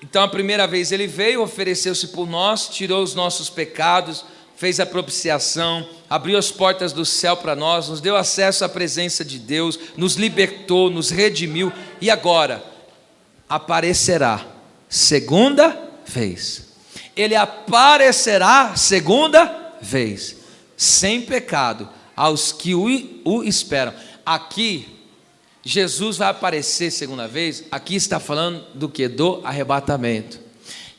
então a primeira vez ele veio, ofereceu-se por nós, tirou os nossos pecados, fez a propiciação, abriu as portas do céu para nós, nos deu acesso à presença de Deus, nos libertou, nos redimiu, e agora aparecerá segunda vez. Ele aparecerá segunda vez, sem pecado, aos que o esperam. Aqui, Jesus vai aparecer segunda vez, aqui está falando do que? Do arrebatamento.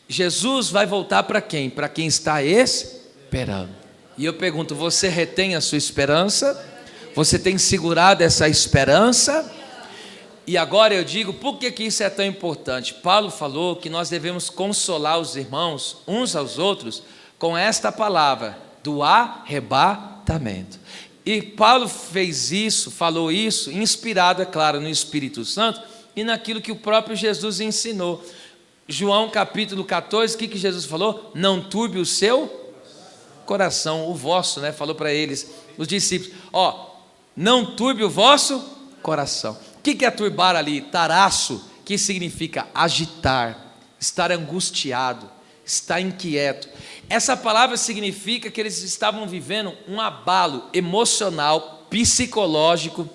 Jesus vai voltar para quem? Para quem está esperando. E eu pergunto, você retém a sua esperança? Você tem segurado essa esperança? E agora eu digo, por que isso é tão importante? Paulo falou que nós devemos consolar os irmãos, uns aos outros, com esta palavra, do arrebatamento. E Paulo fez isso, falou isso, inspirado, é claro, no Espírito Santo, e naquilo que o próprio Jesus ensinou. João capítulo 14, o que Jesus falou? Não turbe o seu coração, o vosso, né? Falou para eles, os discípulos, não turbe o vosso coração. O que é turbar ali? Taraço, que significa agitar, estar angustiado, estar inquieto. Essa palavra significa que eles estavam vivendo um abalo emocional, psicológico.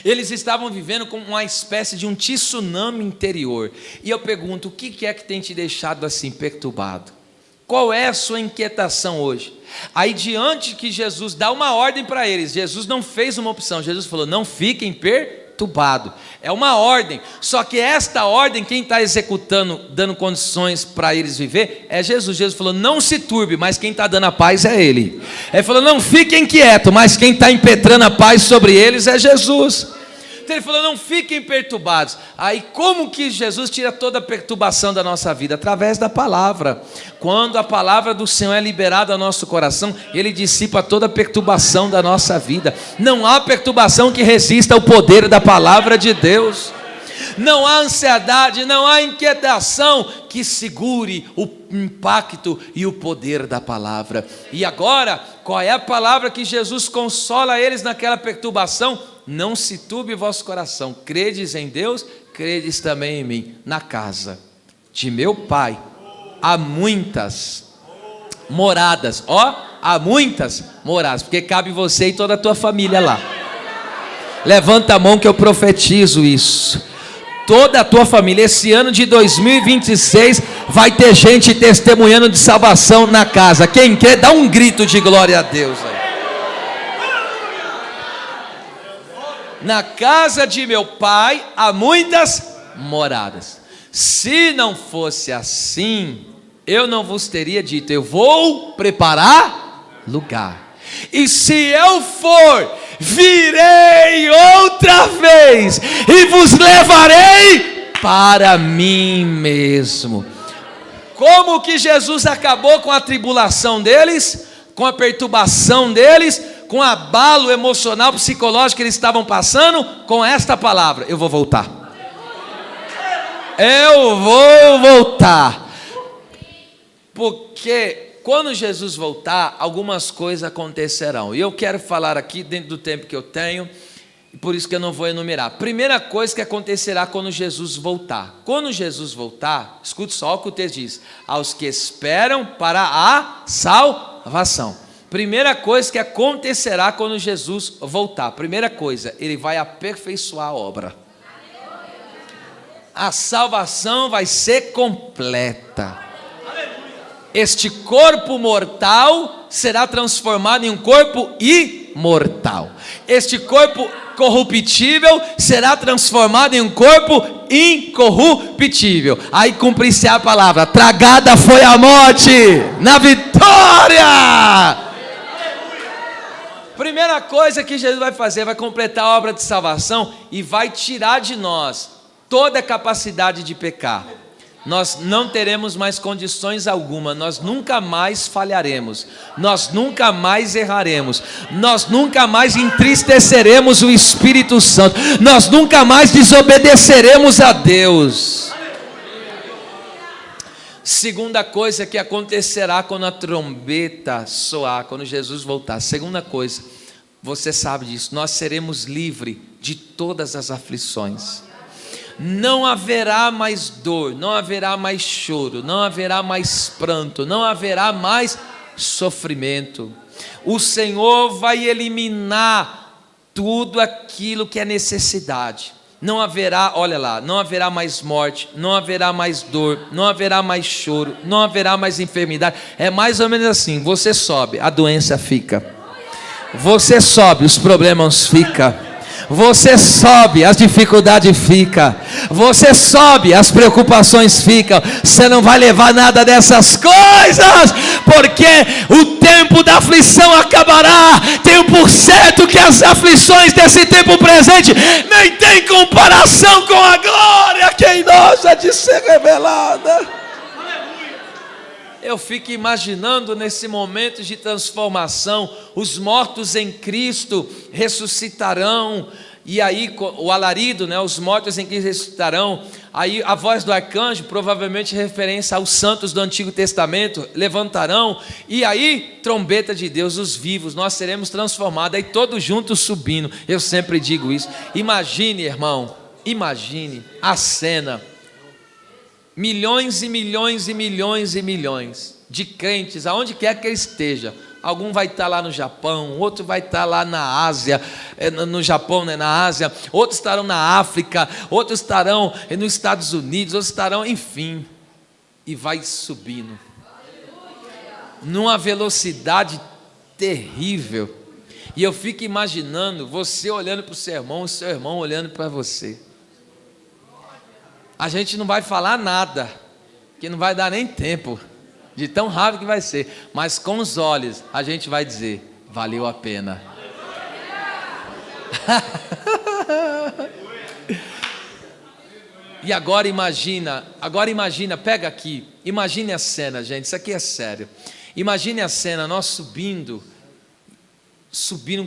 Eles estavam vivendo como uma espécie de um tsunami interior. E eu pergunto, o que é que tem te deixado assim perturbado? Qual é a sua inquietação hoje? Aí diante que Jesus dá uma ordem para eles, Jesus não fez uma opção, Jesus falou, não fiquem perturbados, é uma ordem, só que esta ordem, quem está executando, dando condições para eles viver, é Jesus. Jesus falou, não se turbe, mas quem está dando a paz é Ele. Ele falou, não fiquem quietos, mas quem está impetrando a paz sobre eles é Jesus. Ele falou, não fiquem perturbados. Aí como que Jesus tira toda a perturbação da nossa vida? Através da palavra. Quando a palavra do Senhor é liberada ao nosso coração, Ele dissipa toda a perturbação da nossa vida. Não há perturbação que resista ao poder da palavra de Deus. Não há ansiedade, não há inquietação que segure o impacto e o poder da palavra. E agora, qual é a palavra que Jesus consola eles naquela perturbação? Não se turbe vosso coração, credes em Deus, credes também em mim. Na casa de meu Pai há muitas moradas, há muitas moradas, porque cabe você e toda a tua família lá. Levanta a mão que eu profetizo isso. Toda a tua família, esse ano de 2026 vai ter gente testemunhando de salvação na casa. Quem quer, dá um grito de glória a Deus aí. Na casa de meu Pai há muitas moradas. Se não fosse assim, eu não vos teria dito, eu vou preparar lugar. E se eu for, virei outra vez e vos levarei para mim mesmo. Como que Jesus acabou com a tribulação deles, com a perturbação deles, com o abalo emocional, psicológico que eles estavam passando? Com esta palavra, eu vou voltar. Eu vou voltar. Porque quando Jesus voltar, algumas coisas acontecerão. E eu quero falar aqui dentro do tempo que eu tenho, e por isso que eu não vou enumerar. Primeira coisa que acontecerá quando Jesus voltar. Quando Jesus voltar, escute só o que o texto diz: aos que esperam para a salvação. Primeira coisa que acontecerá quando Jesus voltar. Primeira coisa, Ele vai aperfeiçoar a obra. A salvação vai ser completa. Este corpo mortal será transformado em um corpo imortal. Este corpo corruptível será transformado em um corpo incorruptível. Aí cumpre-se a palavra: tragada foi a morte na vitória. Primeira coisa que Jesus vai fazer, vai completar a obra de salvação e vai tirar de nós toda a capacidade de pecar. Nós não teremos mais condições alguma, nós nunca mais falharemos, nós nunca mais erraremos, nós nunca mais entristeceremos o Espírito Santo, nós nunca mais desobedeceremos a Deus. Segunda coisa que acontecerá quando a trombeta soar, quando Jesus voltar. Segunda coisa, você sabe disso, nós seremos livres de todas as aflições. Não haverá mais dor, não haverá mais choro, não haverá mais pranto, não haverá mais sofrimento. O Senhor vai eliminar tudo aquilo que é necessidade. Não haverá, olha lá, não haverá mais morte, não haverá mais dor, não haverá mais choro, não haverá mais enfermidade. É mais ou menos assim: você sobe, a doença fica. Você sobe, os problemas ficam. Você sobe, as dificuldades ficam. Você sobe, as preocupações ficam. Você não vai levar nada dessas coisas, porque o tempo da aflição acabará. Tenho por certo que as aflições desse tempo presente nem tem comparação com a glória que em nós há de ser revelada. Eu fico imaginando nesse momento de transformação, os mortos em Cristo ressuscitarão, e aí o alarido, né, os mortos em Cristo ressuscitarão, aí a voz do arcanjo, provavelmente referência aos santos do Antigo Testamento, levantarão, e aí trombeta de Deus, os vivos, nós seremos transformados, aí todos juntos subindo. Eu sempre digo isso. Imagine, irmão, imagine a cena. Milhões e milhões e milhões e milhões de crentes, aonde quer que ele esteja. Algum vai estar lá no Japão, outro vai estar lá na Ásia, no Japão, né, na Ásia, outros estarão na África, outros estarão nos Estados Unidos, outros estarão, enfim, e vai subindo, numa velocidade terrível. E eu fico imaginando você olhando para o seu irmão olhando para você. A gente não vai falar nada, que não vai dar nem tempo, de tão rápido que vai ser, mas com os olhos a gente vai dizer: valeu a pena. E agora imagina, pega aqui, imagine a cena, gente, isso aqui é sério. Imagine a cena, nós subindo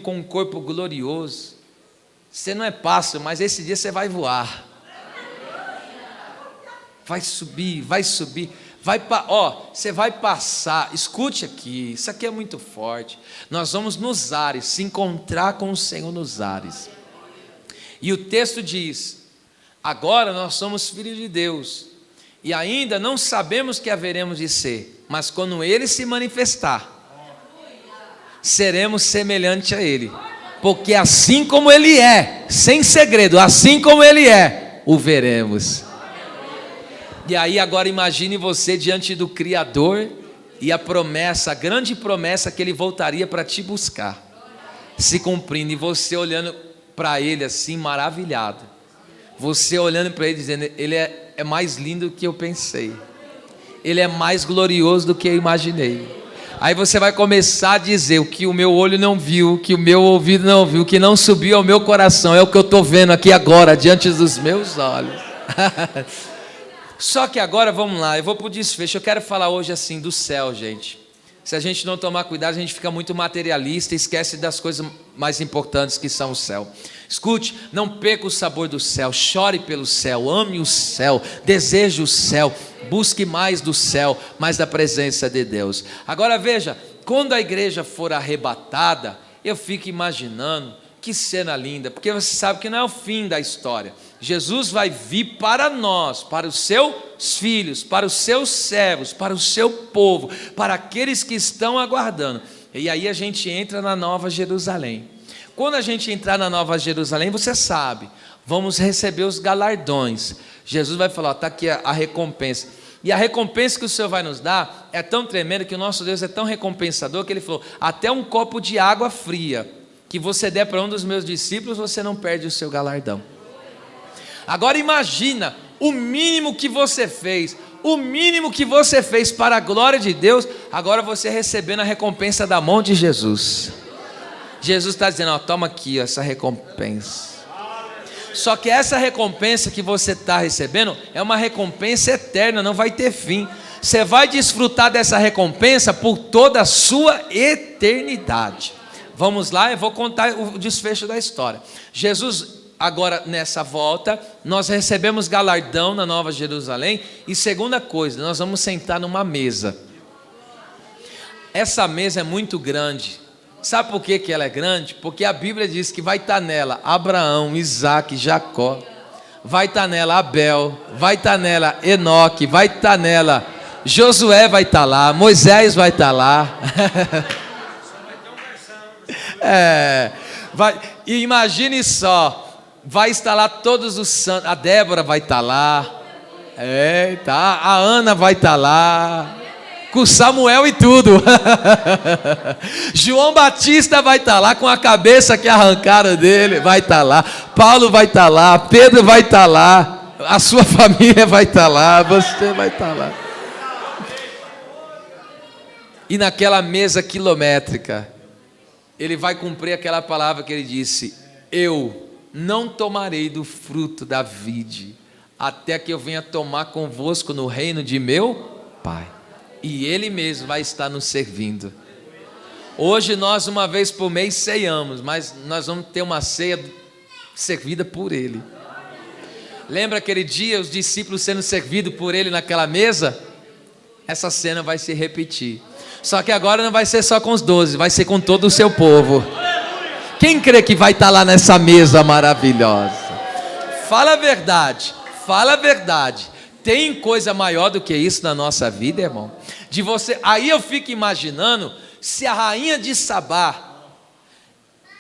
com um corpo glorioso. Você não é pássaro, mas esse dia você vai voar. Vai subir, você vai passar, escute aqui, isso aqui é muito forte. Nós vamos nos ares, se encontrar com o Senhor nos ares. E o texto diz: agora nós somos filhos de Deus, e ainda não sabemos o que haveremos de ser, mas quando Ele se manifestar, seremos semelhantes a Ele, porque assim como Ele é, sem segredo, assim como Ele é, o veremos. E aí agora imagine você diante do Criador e a promessa, a grande promessa que Ele voltaria para te buscar, se cumprindo, e você olhando para Ele assim maravilhado, você olhando para Ele dizendo: Ele é mais lindo do que eu pensei, Ele é mais glorioso do que eu imaginei. Aí você vai começar a dizer: o que o meu olho não viu, o que o meu ouvido não viu, o que não subiu ao meu coração, é o que eu estou vendo aqui agora, diante dos meus olhos. Só que agora, vamos lá, eu vou para o desfecho. Eu quero falar hoje assim do céu, gente. Se a gente não tomar cuidado, a gente fica muito materialista e esquece das coisas mais importantes que são o céu. Escute, não perca o sabor do céu, chore pelo céu, ame o céu, deseje o céu, busque mais do céu, mais da presença de Deus. Agora veja, quando a igreja for arrebatada, eu fico imaginando, que cena linda, porque você sabe que não é o fim da história. Jesus vai vir para nós, para os seus filhos, para os seus servos, para o seu povo, para aqueles que estão aguardando. E aí a gente entra na Nova Jerusalém. Quando a gente entrar na Nova Jerusalém, você sabe, vamos receber os galardões. Jesus vai falar: está aqui a recompensa. E a recompensa que o Senhor vai nos dar é tão tremenda, que o nosso Deus é tão recompensador, que Ele falou: até um copo de água fria que você der para um dos meus discípulos, você não perde o seu galardão. Agora imagina, o mínimo que você fez, para a glória de Deus, agora você recebendo a recompensa da mão de Jesus. Jesus está dizendo: ó, toma aqui essa recompensa. Só que essa recompensa que você está recebendo é uma recompensa eterna, não vai ter fim. Você vai desfrutar dessa recompensa por toda a sua eternidade. Vamos lá, eu vou contar o desfecho da história. Jesus, agora nessa volta, nós recebemos galardão na Nova Jerusalém. E segunda coisa, nós vamos sentar numa mesa. Essa mesa é muito grande. Sabe por que ela é grande? Porque a Bíblia diz que vai estar nela Abraão, Isaac, Jacó, vai estar nela Abel, vai estar nela Enoque, vai estar nela Josué, vai estar lá, Moisés vai estar lá. E imagine só, vai estar lá todos os santos, a Débora vai estar lá, a Ana vai estar lá, com Samuel e tudo. João Batista vai estar lá com a cabeça que arrancaram dele, vai estar lá. Paulo vai estar lá, Pedro vai estar lá, a sua família vai estar lá, você vai estar lá. E naquela mesa quilométrica, ele vai cumprir aquela palavra que ele disse: eu não tomarei do fruto da vide, até que eu venha tomar convosco no reino de meu Pai. E Ele mesmo vai estar nos servindo. Hoje nós, uma vez por mês, ceiamos, mas nós vamos ter uma ceia servida por Ele. Lembra aquele dia, os discípulos sendo servidos por Ele naquela mesa? Essa cena vai se repetir. Só que agora não vai ser só com os 12, vai ser com todo o seu povo. Quem crê que vai estar lá nessa mesa maravilhosa? Fala a verdade, fala a verdade. Tem coisa maior do que isso na nossa vida, irmão? De você, aí eu fico imaginando se a rainha de Sabá,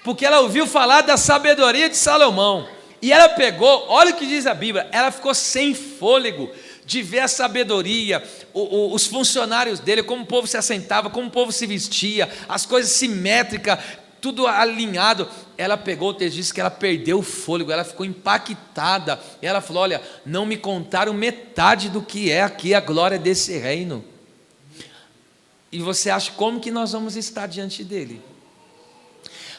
porque ela ouviu falar da sabedoria de Salomão, e ela pegou, olha o que diz a Bíblia, ela ficou sem fôlego de ver a sabedoria, os funcionários dele, como o povo se assentava, como o povo se vestia, as coisas simétricas, tudo alinhado. Ela pegou, o texto diz que ela perdeu o fôlego, ela ficou impactada, e ela falou: olha, não me contaram metade do que é aqui a glória desse reino. E você acha como que nós vamos estar diante dele?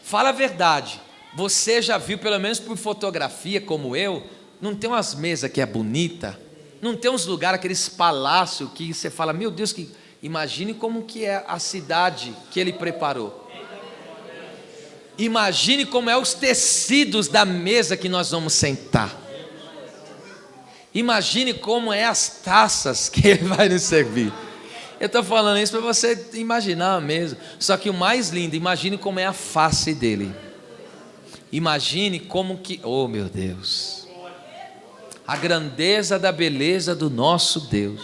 Fala a verdade, você já viu, pelo menos por fotografia como eu, não tem umas mesas que é bonita, não tem uns lugares, aqueles palácios que você fala: meu Deus, imagine como que é a cidade que ele preparou. Imagine como é os tecidos da mesa que nós vamos sentar. Imagine como é as taças que ele vai nos servir. Eu estou falando isso para você imaginar mesmo. Só que o mais lindo, imagine como é a face dele. Imagine como que, oh meu Deus, a grandeza da beleza do nosso Deus.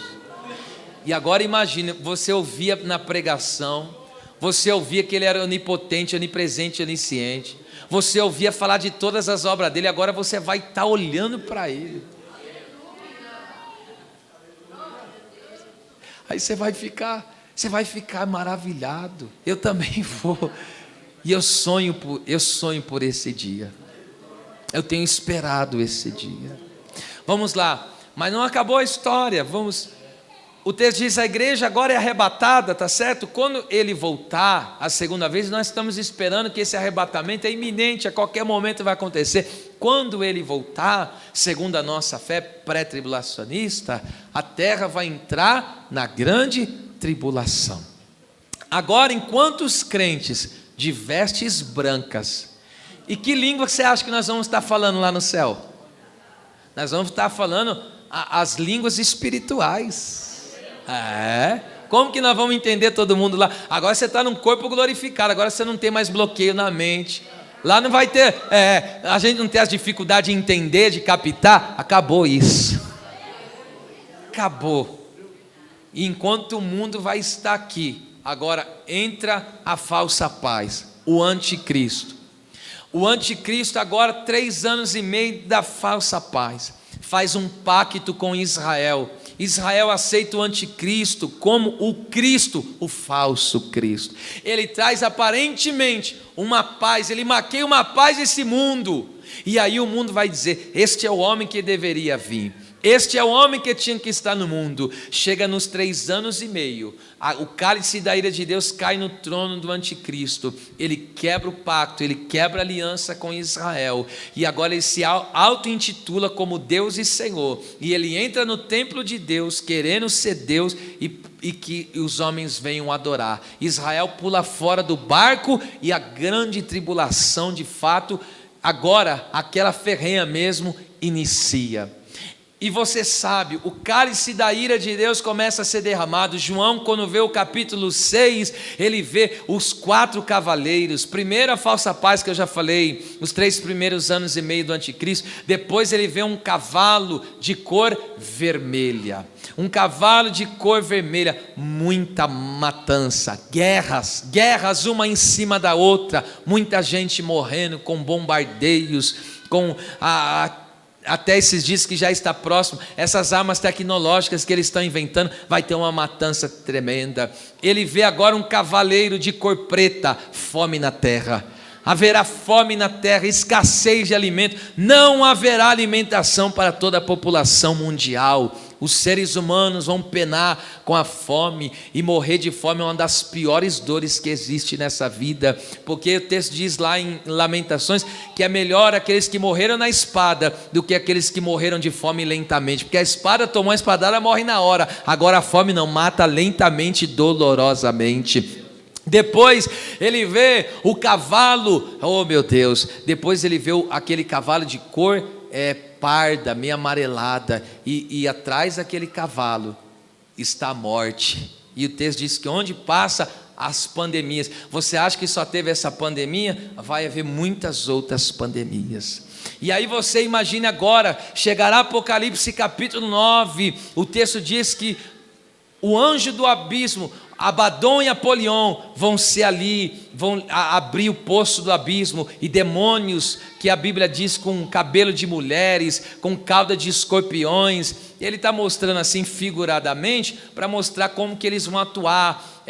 E agora imagine, você ouvia na pregação, você ouvia que ele era onipotente, onipresente, onisciente. Você ouvia falar de todas as obras dele. Agora você vai estar olhando para ele. Aí você vai ficar maravilhado. Eu também vou. E eu sonho por esse dia. Eu tenho esperado esse dia. Vamos lá. Mas não acabou a história. O texto diz: a igreja agora é arrebatada, tá certo? Quando ele voltar a segunda vez, nós estamos esperando que esse arrebatamento é iminente, a qualquer momento vai acontecer. Quando ele voltar, segundo a nossa fé pré-tribulacionista, a terra vai entrar na grande tribulação. Agora, enquanto os crentes de vestes brancas, e que língua você acha que nós vamos estar falando lá no céu? Nós vamos estar falando as línguas espirituais. Como que nós vamos entender todo mundo lá? Agora você está num corpo glorificado, agora você não tem mais bloqueio na mente. Lá não vai ter, a gente não tem as dificuldades de entender, de captar. Acabou isso. Acabou. E enquanto o mundo vai estar aqui, agora entra a falsa paz, o anticristo. O anticristo agora, 3 anos e meio da falsa paz, faz um pacto com Israel. Israel aceita o anticristo como o Cristo, o falso Cristo. Ele traz aparentemente uma paz, ele maqueia uma paz nesse mundo. E aí o mundo vai dizer: este é o homem que deveria vir. Este é o homem que tinha que estar no mundo. Chega nos 3 anos e meio, o cálice da ira de Deus cai no trono do anticristo. Ele quebra o pacto, ele quebra a aliança com Israel, e agora ele se auto-intitula como Deus e Senhor, e ele entra no templo de Deus, querendo ser Deus, e que os homens venham adorar. Israel pula fora do barco, e a grande tribulação de fato, agora aquela ferrenha mesmo, inicia. E você sabe, o cálice da ira de Deus começa a ser derramado. João, quando vê o capítulo 6, ele vê os 4 cavaleiros. Primeiro a falsa paz, que eu já falei, os 3 primeiros anos e meio do anticristo. Depois ele vê um cavalo de cor vermelha. Um cavalo de cor vermelha, muita matança, guerras uma em cima da outra, muita gente morrendo com bombardeios, com até esses dias que já está próximo, essas armas tecnológicas que eles estão inventando, vai ter uma matança tremenda. Ele vê agora um cavaleiro de cor preta, fome na terra. Haverá fome na terra, escassez de alimento, não haverá alimentação para toda a população mundial. Os seres humanos vão penar com a fome, e morrer de fome é uma das piores dores que existe nessa vida, porque o texto diz lá em Lamentações que é melhor aqueles que morreram na espada do que aqueles que morreram de fome lentamente, porque a espada tomou a espadada, morre na hora, agora a fome não, mata lentamente e dolorosamente. Depois ele vê o cavalo, oh meu Deus, depois ele vê aquele cavalo de cor parda, meio amarelada, e atrás daquele cavalo está a morte. E o texto diz que onde passa as pandemias, você acha que só teve essa pandemia? Vai haver muitas outras pandemias. E aí você imagine agora, chegará Apocalipse capítulo 9, o texto diz que o anjo do abismo, Abaddon e Apolion, vão ser ali, vão abrir o poço do abismo, e demônios que a Bíblia diz com cabelo de mulheres, com cauda de escorpiões. Ele está mostrando assim figuradamente, para mostrar como que eles vão atuar,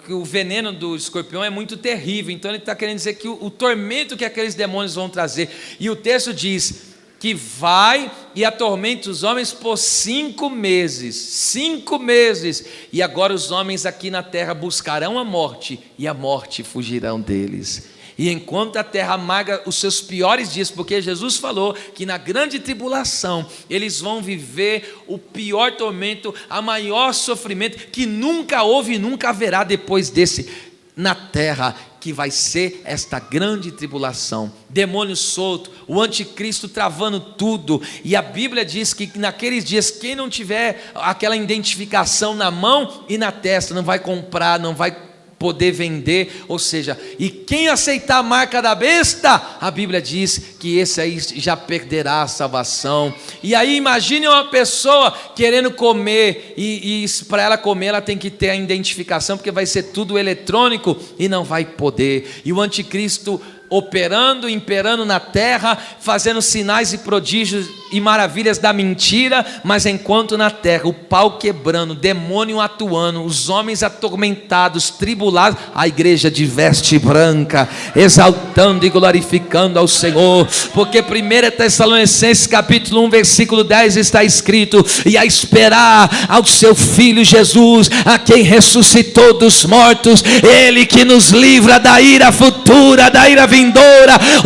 que o veneno do escorpião é muito terrível. Então ele está querendo dizer que o tormento que aqueles demônios vão trazer. E o texto diz que vai e atormenta os homens por 5 meses, 5 meses, e agora os homens aqui na terra buscarão a morte, e a morte fugirão deles. E enquanto a terra amarga os seus piores dias, porque Jesus falou que na grande tribulação eles vão viver o pior tormento, a maior sofrimento que nunca houve e nunca haverá depois desse na terra, que vai ser esta grande tribulação, demônio solto, o anticristo travando tudo. E a Bíblia diz que naqueles dias, quem não tiver aquela identificação na mão e na testa, não vai comprar, não vai poder vender, ou seja, e quem aceitar a marca da besta, a Bíblia diz que esse aí já perderá a salvação. E aí imagine uma pessoa querendo comer, e para ela comer ela tem que ter a identificação, porque vai ser tudo eletrônico e não vai poder. E o anticristo operando, imperando na terra, fazendo sinais e prodígios e maravilhas da mentira, mas enquanto na terra o pau quebrando, demônio atuando, os homens atormentados, tribulados, a igreja de veste branca, exaltando e glorificando ao Senhor, porque 1 Tessalonicenses capítulo 1 versículo 10 está escrito: e a esperar ao seu Filho Jesus, a quem ressuscitou dos mortos, ele que nos livra da ira futura, da ira vindoura.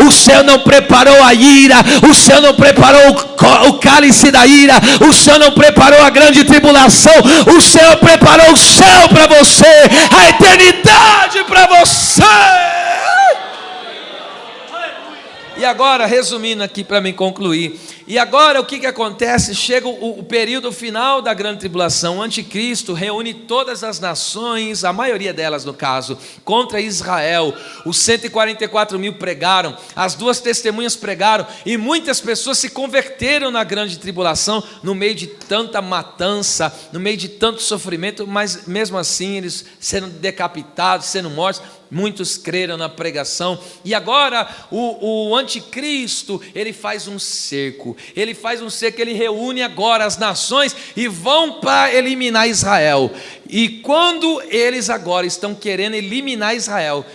O Senhor não preparou a ira, o Senhor não preparou o cálice da ira, o Senhor não preparou a grande tribulação, o Senhor preparou o céu para você, a eternidade para você. E agora, resumindo aqui para me concluir, e agora o que acontece? Chega o período final da grande tribulação, o anticristo reúne todas as nações, a maioria delas no caso, contra Israel. Os 144 mil pregaram, as 2 testemunhas pregaram, e muitas pessoas se converteram na grande tribulação, no meio de tanta matança, no meio de tanto sofrimento, mas mesmo assim eles sendo decapitados, sendo mortos. muitos creram na pregação, e agora o anticristo, ele faz um cerco, ele reúne agora as nações, e vão para eliminar Israel, e quando eles agora estão querendo eliminar Israel,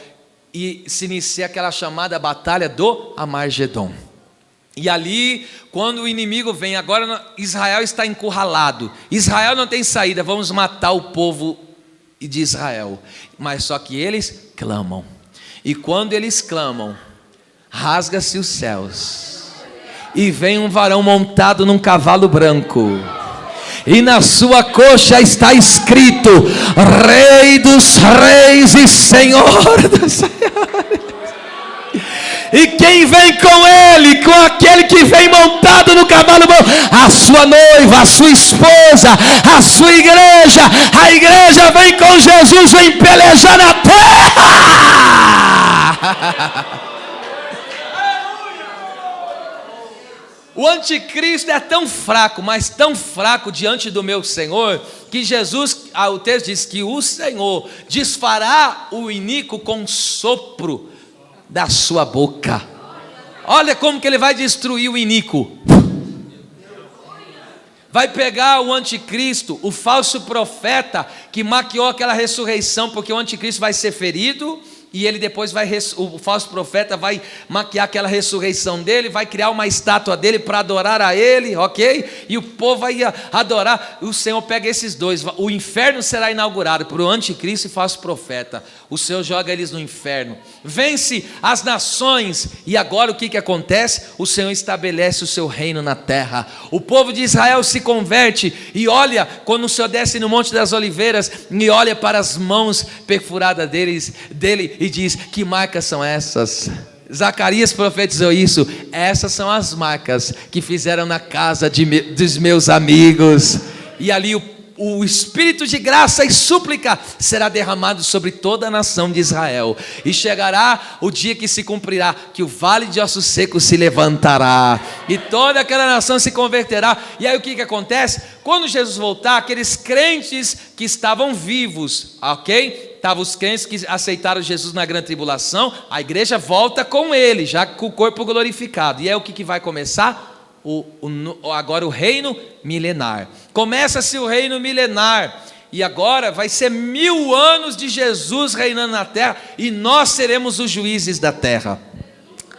e se inicia aquela chamada batalha do Armagedon. E ali, quando o inimigo vem, agora Israel está encurralado, Israel não tem saída, vamos matar o povo de Israel. Mas só que eles clamam, e quando eles clamam, rasga-se os céus, e vem um varão montado num cavalo branco, e na sua coxa está escrito: Rei dos reis e Senhor dos senhores. E quem vem com ele, com aquele que vem montado no cavalo branco? A sua noiva, a sua esposa, a sua igreja. A igreja vem com Jesus, vem pelejar na terra. O anticristo é tão fraco, mas tão fraco diante do meu Senhor, que Jesus, o texto diz que o Senhor desfará o iníquo com sopro da sua boca. Olha como que ele vai destruir o iníquo. Vai pegar o anticristo, o falso profeta que maquiou aquela ressurreição, porque o anticristo vai ser ferido, e ele depois o falso profeta vai maquiar aquela ressurreição dele, vai criar uma estátua dele para adorar a ele, ok? E o povo vai adorar. O Senhor pega esses dois, o inferno será inaugurado por o anticristo e falso profeta. O Senhor joga eles no inferno, vence as nações, e agora o que acontece? O Senhor estabelece o seu reino na terra. O povo de Israel se converte, e olha, quando o Senhor desce no Monte das Oliveiras, e olha para as mãos perfuradas dele, e diz: que marcas são essas? Zacarias profetizou isso: essas são as marcas que fizeram na casa dos meus amigos. E ali o Espírito de graça e súplica será derramado sobre toda a nação de Israel, e chegará o dia que se cumprirá, que o vale de ossos secos se levantará, e toda aquela nação se converterá. E aí o que acontece? Quando Jesus voltar, aqueles crentes que estavam vivos, ok? Estavam os crentes que aceitaram Jesus na grande tribulação, a igreja volta com ele, já com o corpo glorificado. E é o que vai começar? Agora o reino milenar. Começa-se o reino milenar, e agora vai ser 1000 anos de Jesus reinando na terra, e nós seremos os juízes da terra.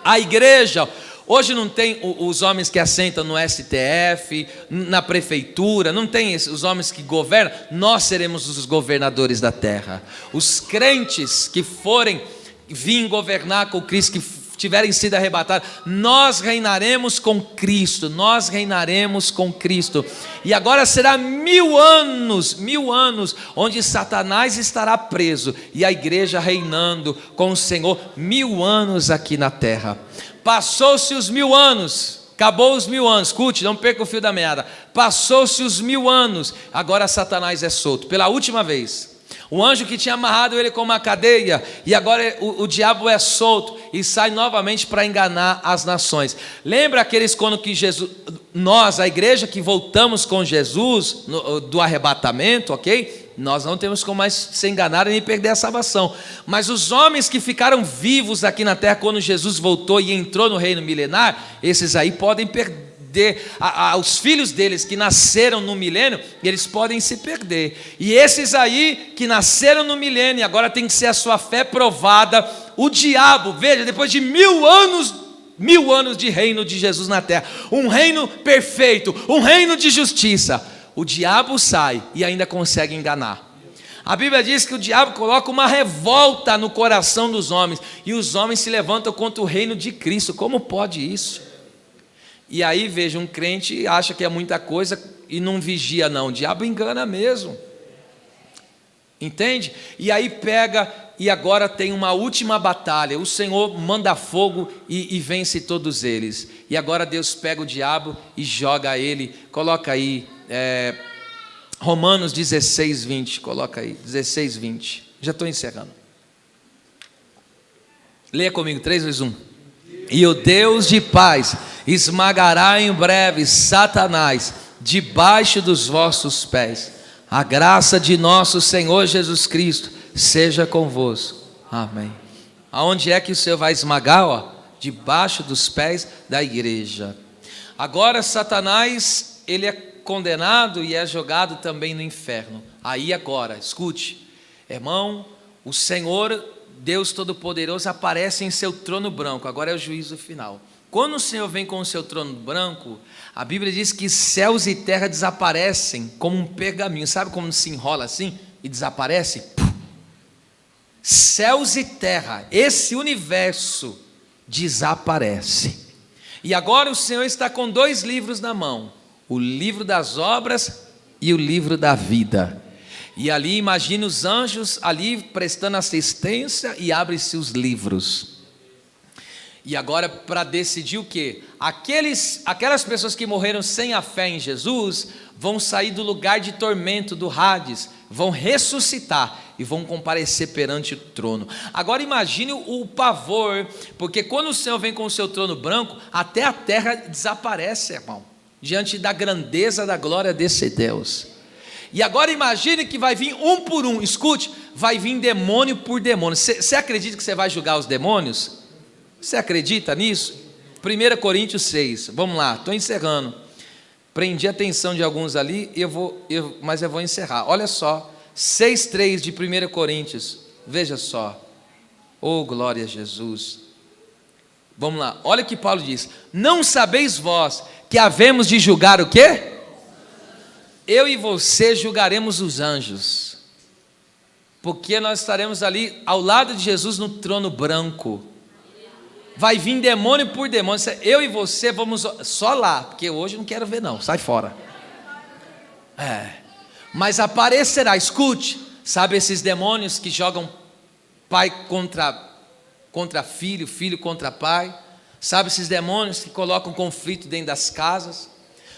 A igreja, hoje não tem os homens que assentam no STF, na prefeitura, não tem os homens que governam. Nós seremos os governadores da terra. Os crentes que virem governar com Cristo, que tiverem sido arrebatados, nós reinaremos com Cristo, e agora será 1000 anos, onde Satanás estará preso, e a igreja reinando com o Senhor, 1000 anos aqui na terra. Passou-se os 1000 anos, acabou os 1000 anos, escute, não perca o fio da meada, passou-se os 1000 anos, agora Satanás é solto, pela última vez. O anjo que tinha amarrado ele com uma cadeia, e agora o diabo é solto, e sai novamente para enganar as nações. Lembra aqueles quando que nós, a igreja que voltamos com Jesus, do arrebatamento, ok? Nós não temos como mais se enganar nem perder a salvação. Mas os homens que ficaram vivos aqui na terra quando Jesus voltou e entrou no reino milenar, esses aí podem perder. Os filhos deles que nasceram no milênio, eles podem se perder. E esses aí que nasceram no milênio, e agora tem que ser a sua fé provada. O diabo, veja, depois de 1000 anos de reino de Jesus na terra, um reino perfeito, um reino de justiça, o diabo sai e ainda consegue enganar. A Bíblia diz que o diabo coloca uma revolta no coração dos homens, e os homens se levantam contra o reino de Cristo. Como pode isso? E aí, veja, um crente acha que é muita coisa e não vigia não, o diabo engana mesmo, entende? E aí pega, e agora tem uma última batalha, o Senhor manda fogo e vence todos eles, e agora Deus pega o diabo e joga ele. Coloca aí, Romanos 16, 20, coloca aí, 16, 20, já estou encerrando, leia comigo, 3, 2, 1. E o Deus de paz esmagará em breve Satanás debaixo dos vossos pés. A graça de nosso Senhor Jesus Cristo seja convosco. Amém. Aonde é que o Senhor vai esmagar? Ó, debaixo dos pés da igreja. Agora Satanás, ele é condenado e é jogado também no inferno. Aí agora, escute, irmão, o Senhor, Deus Todo-Poderoso, aparece em seu trono branco. Agora é o juízo final. Quando o Senhor vem com o seu trono branco, a Bíblia diz que céus e terra desaparecem como um pergaminho. Sabe como se enrola assim e desaparece? Céus e terra, esse universo desaparece. E agora o Senhor está com 2 livros na mão: o livro das obras e o livro da vida. E ali imagine os anjos ali prestando assistência, e abre-se os livros. E agora, para decidir o quê? Aquelas pessoas que morreram sem a fé em Jesus vão sair do lugar de tormento do Hades, vão ressuscitar e vão comparecer perante o trono. Agora imagine o pavor, porque quando o Senhor vem com o seu trono branco, até a terra desaparece, irmão, diante da grandeza da glória desse Deus. E agora imagine que vai vir um por um, escute, vai vir demônio por demônio. Você acredita que você vai julgar os demônios? Você acredita nisso? 1 Coríntios 6, vamos lá, estou encerrando. Prendi a atenção de alguns ali, mas eu vou encerrar. Olha só, 6,3 de 1 Coríntios, veja só. Oh, glória a Jesus. Vamos lá, olha o que Paulo diz: não sabeis vós que havemos de julgar o quê? Eu e você julgaremos os anjos, porque nós estaremos ali ao lado de Jesus no trono branco. Vai vir demônio por demônio. Eu e você vamos só lá, porque hoje não quero ver não, sai fora. Mas aparecerá, escute, sabe esses demônios que jogam pai contra filho, filho contra pai? Sabe esses demônios que colocam conflito dentro das casas?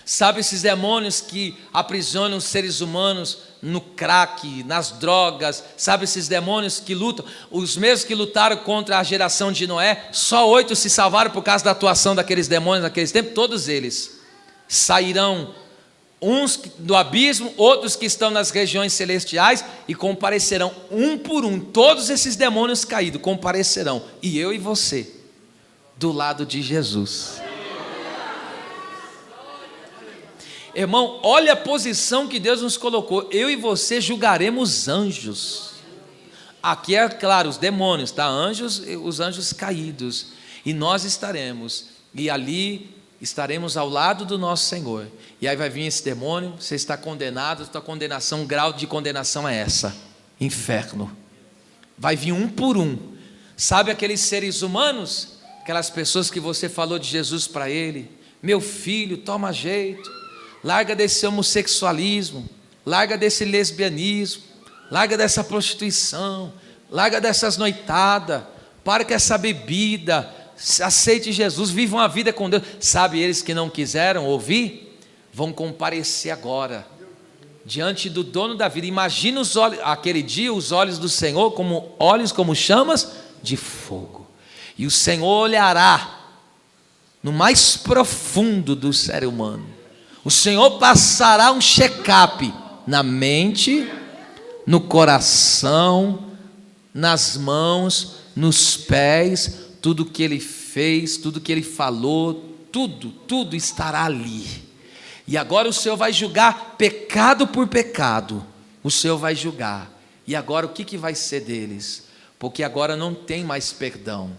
Sabe esses demônios que aprisionam os seres humanos no crack, nas drogas? Sabe esses demônios que lutam? Os mesmos que lutaram contra a geração de Noé, só 8 se salvaram por causa da atuação daqueles demônios naqueles tempos. Todos eles sairão, uns do abismo, outros que estão nas regiões celestiais, e comparecerão um por um. Todos esses demônios caídos comparecerão, e eu e você do lado de Jesus. Irmão, olha a posição que Deus nos colocou. Eu e você julgaremos anjos. Aqui é claro, os demônios, tá? Anjos, os anjos caídos. E nós estaremos. E ali estaremos ao lado do nosso Senhor. E aí vai vir esse demônio, você está condenado, tua condenação, o grau de condenação é essa: inferno. Vai vir um por um. Sabe aqueles seres humanos? Aquelas pessoas que você falou de Jesus para ele: meu filho, toma jeito. Larga desse homossexualismo, larga desse lesbianismo, larga dessa prostituição, larga dessas noitadas, para com essa bebida, aceite Jesus, viva uma vida com Deus. Sabe, eles que não quiseram ouvir, vão comparecer agora, diante do dono da vida. Imagina os olhos, aquele dia, os olhos do Senhor como olhos como chamas de fogo, e o Senhor olhará no mais profundo do ser humano. O Senhor passará um check-up na mente, no coração, nas mãos, nos pés, tudo que ele fez, tudo que ele falou, tudo estará ali. E agora o Senhor vai julgar pecado por pecado. O Senhor vai julgar. E agora o que vai ser deles? Porque agora não tem mais perdão,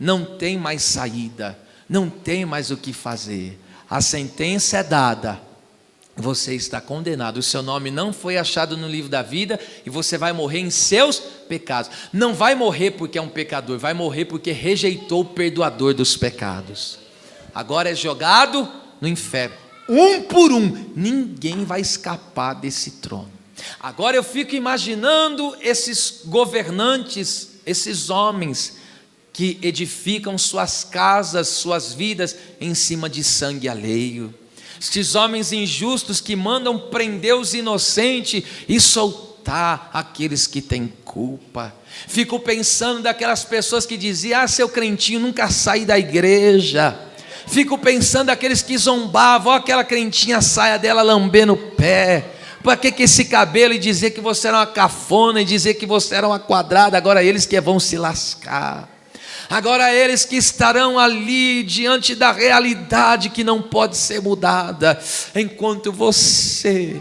não tem mais saída, não tem mais o que fazer. A sentença é dada, você está condenado, o seu nome não foi achado no livro da vida, e você vai morrer em seus pecados. Não vai morrer porque é um pecador, vai morrer porque rejeitou o perdoador dos pecados. Agora é jogado no inferno, um por um, ninguém vai escapar desse trono. Agora eu fico imaginando esses governantes, esses homens que edificam suas casas, suas vidas em cima de sangue alheio. Esses homens injustos que mandam prender os inocentes e soltar aqueles que têm culpa. Fico pensando daquelas pessoas que diziam: seu crentinho nunca sai da igreja. Fico pensando daqueles que zombavam: aquela crentinha, saia dela lambendo o pé. para que esse cabelo e dizer que você era uma cafona e dizer que você era uma quadrada? Agora eles que vão se lascar. Agora eles que estarão ali diante da realidade que não pode ser mudada, enquanto você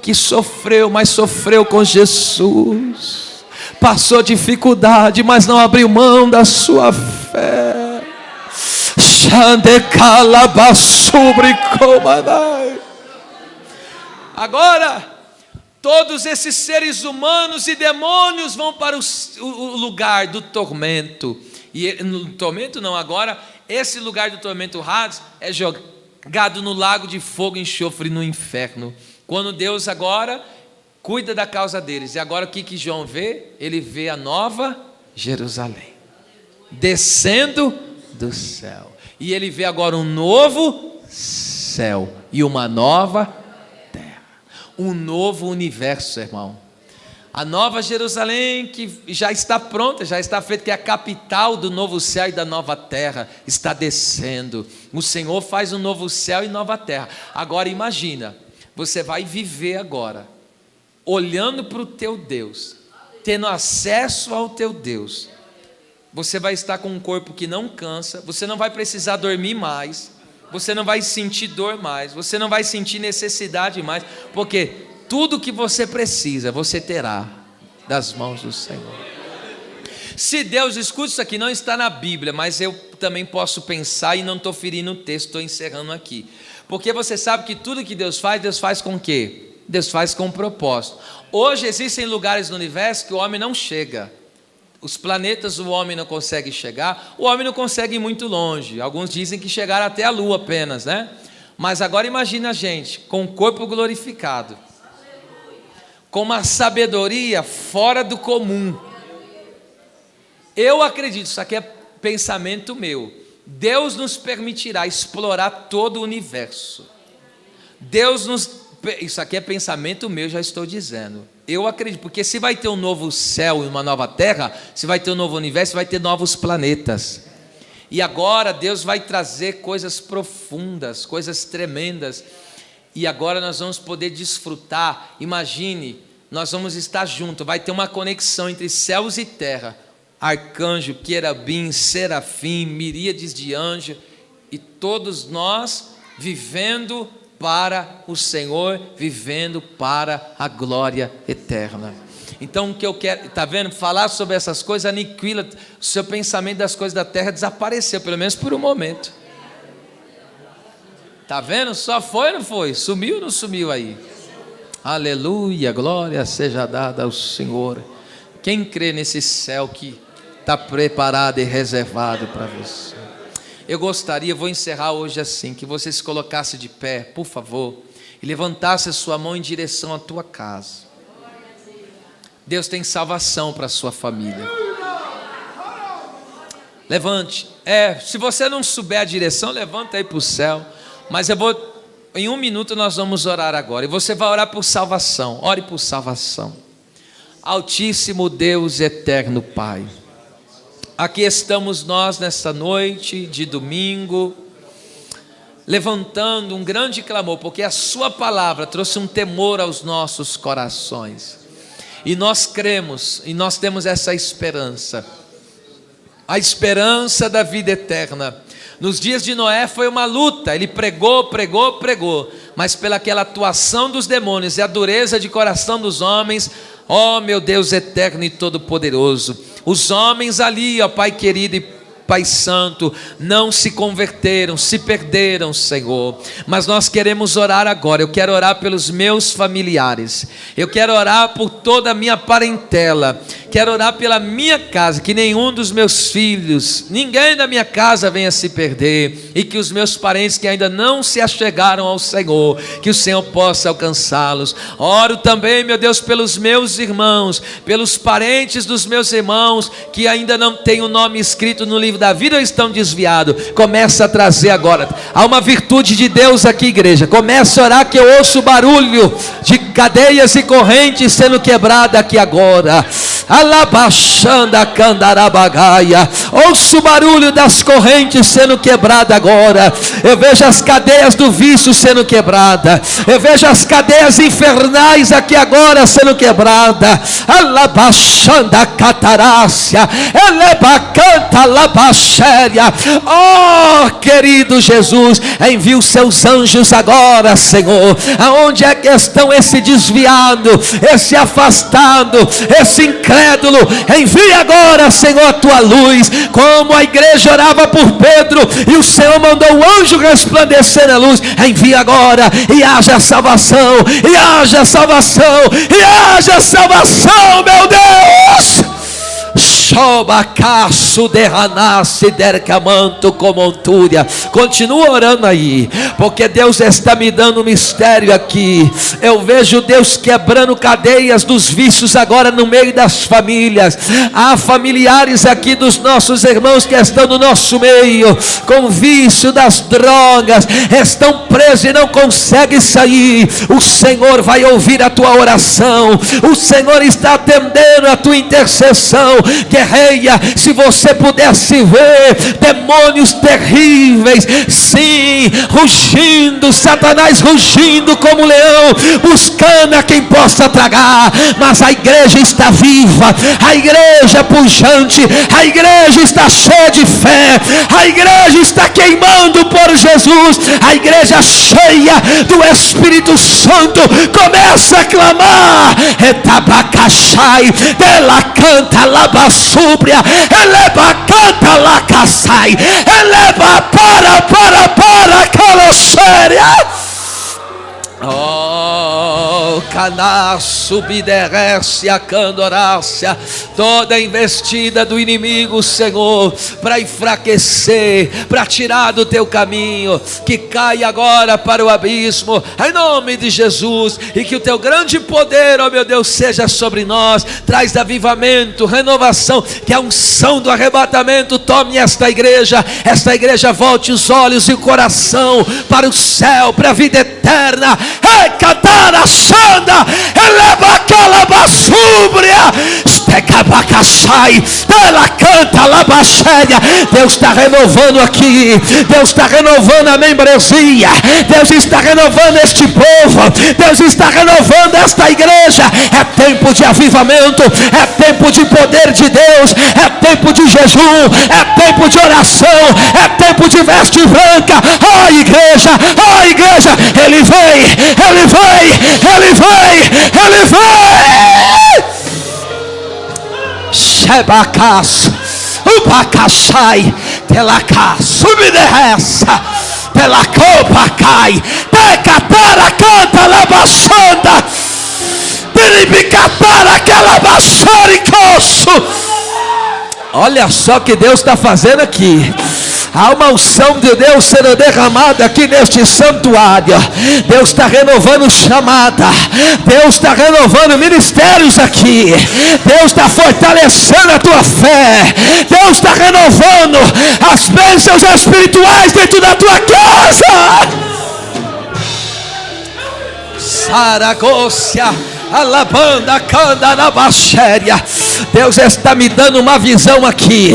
que sofreu, mas sofreu com Jesus, passou dificuldade, mas não abriu mão da sua fé. Agora todos esses seres humanos e demônios vão para o lugar do tormento. E no tormento não, agora esse lugar do tormento Hades é jogado no lago de fogo e enxofre no inferno. Quando Deus agora cuida da causa deles. E agora o que João vê? Ele vê a nova Jerusalém descendo do céu. E ele vê agora um novo céu e uma nova terra. Um novo universo, irmão. A nova Jerusalém que já está pronta, já está feita, que é a capital do novo céu e da nova terra, está descendo. O Senhor faz um novo céu e nova terra. Agora imagina, você vai viver agora, olhando para o teu Deus, tendo acesso ao teu Deus. Você vai estar com um corpo que não cansa, você não vai precisar dormir mais, você não vai sentir dor mais, você não vai sentir necessidade mais, porque tudo que você precisa, você terá das mãos do Senhor. Se Deus, escute isso aqui, não está na Bíblia, mas eu também posso pensar e não estou ferindo o texto, estou encerrando aqui. Porque você sabe que tudo que Deus faz com o quê? Deus faz com um propósito. Hoje existem lugares no universo que o homem não chega. Os planetas o homem não consegue chegar, o homem não consegue ir muito longe. Alguns dizem que chegaram até a lua apenas, né? Mas agora imagina a gente, com o corpo glorificado, com uma sabedoria fora do comum. Eu acredito, isso aqui é pensamento meu, Deus nos permitirá explorar todo o universo. Isso aqui é pensamento meu, já estou dizendo. Eu acredito, porque se vai ter um novo céu e uma nova terra, se vai ter um novo universo, vai ter novos planetas. E agora Deus vai trazer coisas profundas, coisas tremendas. E agora nós vamos poder desfrutar. Imagine, nós vamos estar juntos, vai ter uma conexão entre céus e terra. Arcanjo, querubim, serafim, miríades de anjos, e todos nós vivendo para o Senhor, vivendo para a glória eterna. Então o que eu quero, está vendo? Falar sobre essas coisas aniquila o seu pensamento das coisas da terra, desapareceu, pelo menos por um momento. Está vendo? Só foi ou não foi? Sumiu ou não sumiu aí? Aleluia, glória seja dada ao Senhor. Quem crê nesse céu que está preparado e reservado para você? Eu gostaria, vou encerrar hoje assim, que você se colocasse de pé, por favor, e levantasse a sua mão em direção à tua casa. Deus tem salvação para a sua família. Levante. Se você não souber a direção, levanta aí para o céu. Mas em 1 minuto nós vamos orar agora. E você vai orar por salvação. Ore por salvação. Altíssimo Deus, eterno Pai, aqui estamos nós nesta noite de domingo, levantando um grande clamor, porque a sua palavra trouxe um temor aos nossos corações, e nós cremos, e nós temos essa esperança, a esperança da vida eterna. Nos dias de Noé foi uma luta, ele pregou, mas pelaquela atuação dos demônios e a dureza de coração dos homens, ó meu Deus eterno e todo-poderoso, os homens ali, ó Pai querido e Pai Santo, não se converteram, se perderam, Senhor. Mas nós queremos orar agora. Eu quero orar pelos meus familiares, eu quero orar por toda a minha parentela, quero orar pela minha casa, que nenhum dos meus filhos, ninguém da minha casa venha se perder, e que os meus parentes que ainda não se achegaram ao Senhor, que o Senhor possa alcançá-los. Oro também, meu Deus, pelos meus irmãos, pelos parentes dos meus irmãos que ainda não têm o nome escrito no livro da vida ou estão desviados. Começa a trazer agora. Há uma virtude de Deus aqui, igreja. Começa a orar, que eu ouço o barulho de cadeias e correntes sendo quebrada aqui agora. Alabachanda candarabagaia. Ouça o barulho das correntes sendo quebrada agora. Eu vejo as cadeias do vício sendo quebrada. Eu vejo as cadeias infernais aqui agora sendo quebrada. Alabachanda catarácia. Elebacanta labachéria. Oh, querido Jesus, envia os seus anjos agora, Senhor. Aonde é que estão esse desviado, esse afastado, esse incrédulo? Envia agora, Senhor, a tua luz. Como a igreja orava por Pedro e o Senhor mandou o anjo resplandecer na luz, envia agora e haja salvação, e haja salvação, e haja salvação, meu Deus. Shobacaço derranasse dercamanto comontúria. Continua orando aí, porque Deus está me dando um mistério aqui. Eu vejo Deus quebrando cadeias dos vícios agora no meio das famílias. Há familiares aqui dos nossos irmãos que estão no nosso meio com vício das drogas, estão presos e não conseguem sair. O Senhor vai ouvir a tua oração, o Senhor está atendendo a tua intercessão. Guerreia, se você pudesse ver demônios terríveis, sim, rugindo, Satanás rugindo como leão, buscando a quem possa tragar, mas a igreja está viva, a igreja é pujante, a igreja está cheia de fé, a igreja está queimando por Jesus, a igreja cheia do Espírito Santo começa a clamar: Etabacachai, dela canta labassu, eleva, canta lá, caçai, eleva, para, calosséria. Oh, caná, subderece a candorácia, toda investida do inimigo, Senhor, para enfraquecer, para tirar do teu caminho, que caia agora para o abismo, em nome de Jesus, e que o teu grande poder, ó meu Deus, seja sobre nós. Traz avivamento, renovação, que a unção do arrebatamento tome esta igreja volte os olhos e o coração para o céu, para a vida eterna. Catara Xanda, eleva aquela basúbria, especabacachai, ela canta labachéria. Deus está renovando aqui, Deus está renovando a membresia, Deus está renovando este povo, Deus está renovando esta igreja. É tempo de avivamento, é tempo de poder de Deus, é tempo de jejum, é tempo de oração, é tempo de veste branca. Ó igreja, Ele vem. Shebacas, upacachai, telacá, subderressa, telacopacai, tecatara, canta, labaçanda, peribicatara, calabaçoricoço. Olha só o que Deus está fazendo aqui. Há uma unção de Deus sendo derramada aqui neste santuário. Deus está renovando chamada, Deus está renovando ministérios aqui, Deus está fortalecendo a tua fé, Deus está renovando as bênçãos espirituais dentro da tua casa. Saragócia, alabanda, canda na baxéria. Deus está me dando uma visão aqui.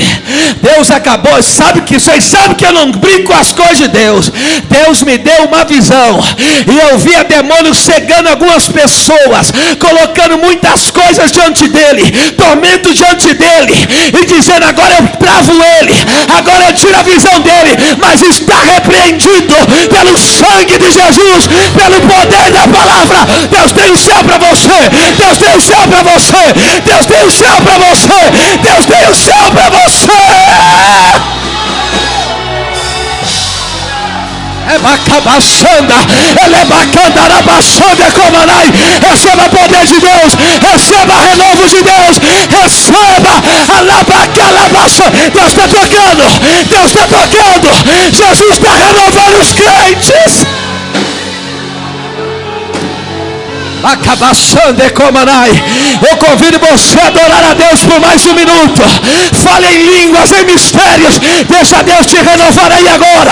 Deus acabou, vocês sabem que eu não brinco com as coisas de Deus. Deus me deu uma visão e eu via demônios cegando algumas pessoas, colocando muitas coisas diante dele, tormento diante dele, e dizendo: agora eu travo ele, agora eu tiro a visão dele, mas está repreendido pelo sangue de Jesus, pelo poder da palavra. Deus tem o céu para você, Deus tem o céu para você, Deus tem o céu para você, Deus tem o céu para você. É bacabaçanda, ele é bacandarabachanda, comanai. Receba poder de Deus, receba renovo de Deus, receba a labacalabaça. Deus está tocando, Deus está tocando, Jesus está renovando os crentes. Eu convido você a adorar a Deus por mais um minuto. Fale em línguas, em mistérios. Deixa Deus te renovar aí agora.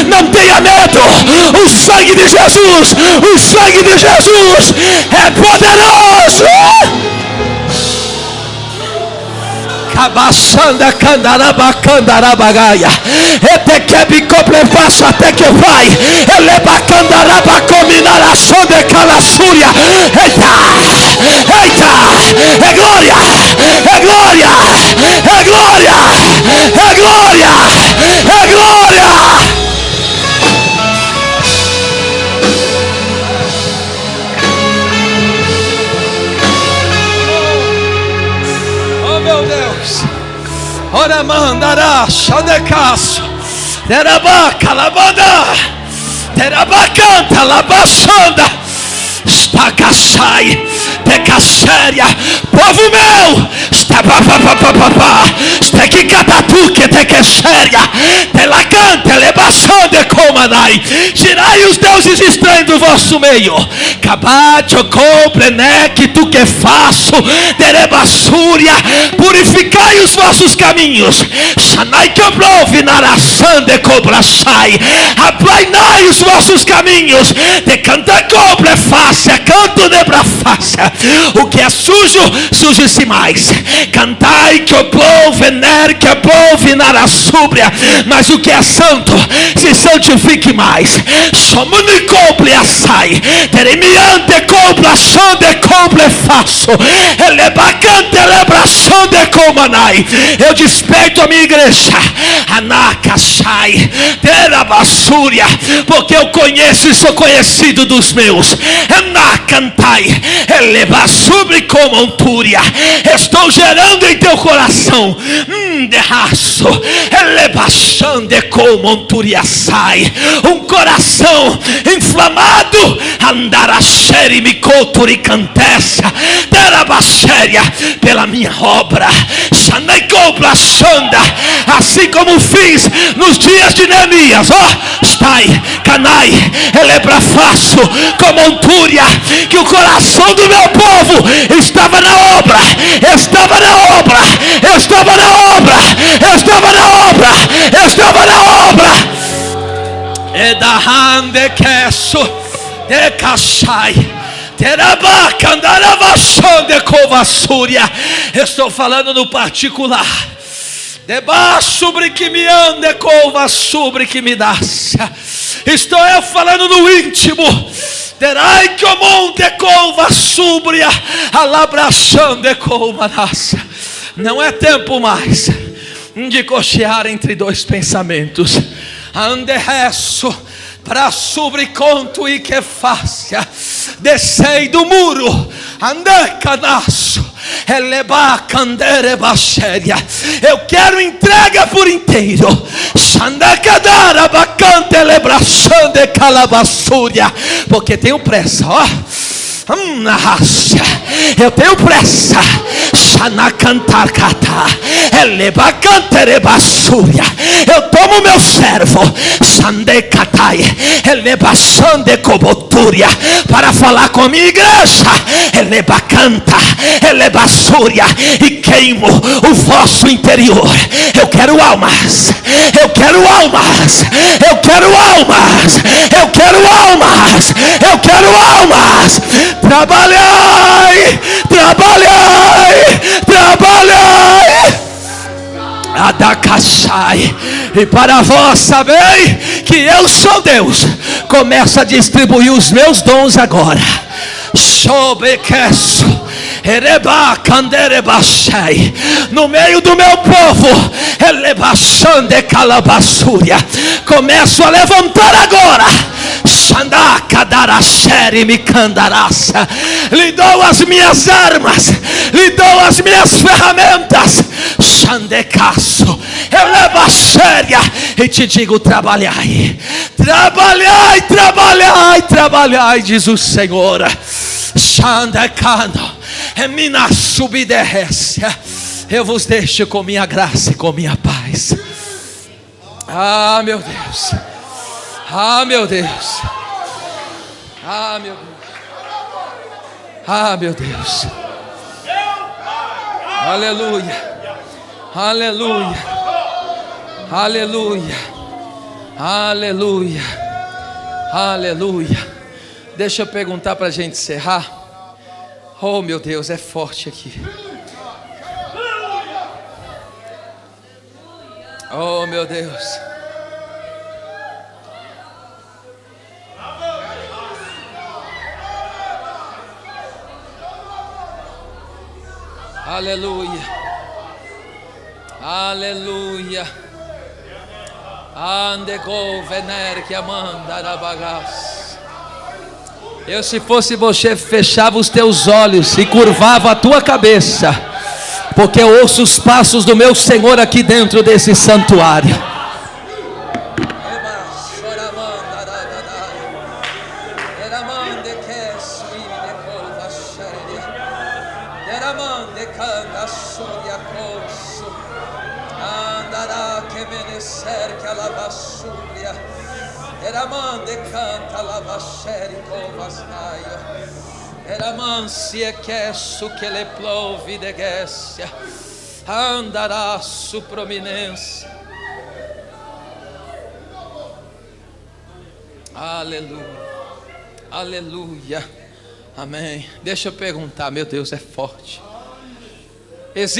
Não tenha medo. O sangue de Jesus, é poderoso. Abaixanda candarabacandarabaia. Etequebicoplepasso até que vai. Elebacandarabacomina de calassúria. Eita! Eita! É glória! É glória! É glória! É glória! É glória! Oh meu Deus! Ora mandará, xadecaço, terabaca, labanda, terabacanta, labaxanda, estacaçai, tecaxéria, povo meu, estapapapapapá, estequicatatuque, tequexéria, telacanta, lebaxande, comanai, tirai os deuses estranhos do vosso meio, cabate, compre, neque, tu que faço, terebassúria, purificai os vossos caminhos, xanai que oprove, naraçande, cobraçai, aplainai os vossos caminhos, decanta, compre, fácia, canto, nebra, fácia, o que é sujo, suje-se mais, cantai que o povo vener, que o povo naraçúbria, mas o que é santo, se santifique mais, somuni compre, assai, teremiante, complação de compre, faço, elebacante, elebração de comanai, eu desperto a minha igreja, anacachai, terabassúria, porque eu conheço e sou conhecido dos meus, anacantai, elebassúbria com montúria, estou gerando em teu coração, derraço, elebaxande com montúria sai, um coração inflamado, andarachere me couturicantessa, terabaxéria, pela minha obra, xanaicomplaxanda, assim como fiz nos dias de Neemias, estai, canai, elebrafaço, com montúria, que o coração do meu povo estava na obra, estava na obra, estava na obra, estava na obra, estava na obra. E da hande queso, de cachai, terabaca, andaravachande covassúria. Estou falando no particular. Debaixo sobre que me ande, cova sobre que me dá. Estou eu falando no íntimo. Terai que o monte cova súbria, alabraxande cova nasce. Não é tempo mais de cochear entre dois pensamentos. Ande reço para sobre conto e que faça. Descei do muro, ande canaço. Eu quero entrega por inteiro. Porque tenho pressa, ó. Eu tenho pressa. Eu tomo meu servo para falar com a minha igreja e queimo o vosso interior. Eu quero almas. Eu quero almas. Eu quero almas. Eu quero almas. Eu quero almas. Trabalhai, trabalhai, trabalhai. Adacachai. E para vós sabei que eu sou Deus. Começa a distribuir os meus dons agora. Sobequeço. No meio do meu povo, começo a levantar agora. Lhe dou as minhas armas, lhe dou as minhas ferramentas. E te digo: trabalhai, trabalhai, trabalhai, trabalhai, diz o Senhor. Eu vos deixo com minha graça e com minha paz. Ah, meu Deus. Ah, meu Deus. Ah, meu Deus. Ah, meu Deus. Aleluia. Aleluia. Aleluia. Aleluia. Aleluia. Deixa eu perguntar para a gente encerrar. Oh, meu Deus, é forte aqui. Oh, meu Deus. Aleluia. Aleluia. Andego vener que amanda da bagaça. Eu, se fosse você, fechava os teus olhos e curvava a tua cabeça, porque eu ouço os passos do meu Senhor aqui dentro desse santuário. Eramande canta la vasceri covasnaio. Eramansi queso que le plovi de gessia. Andará su prominência. Aleluia. Aleluia. Amém. Deixa eu perguntar, meu Deus, é forte. Existe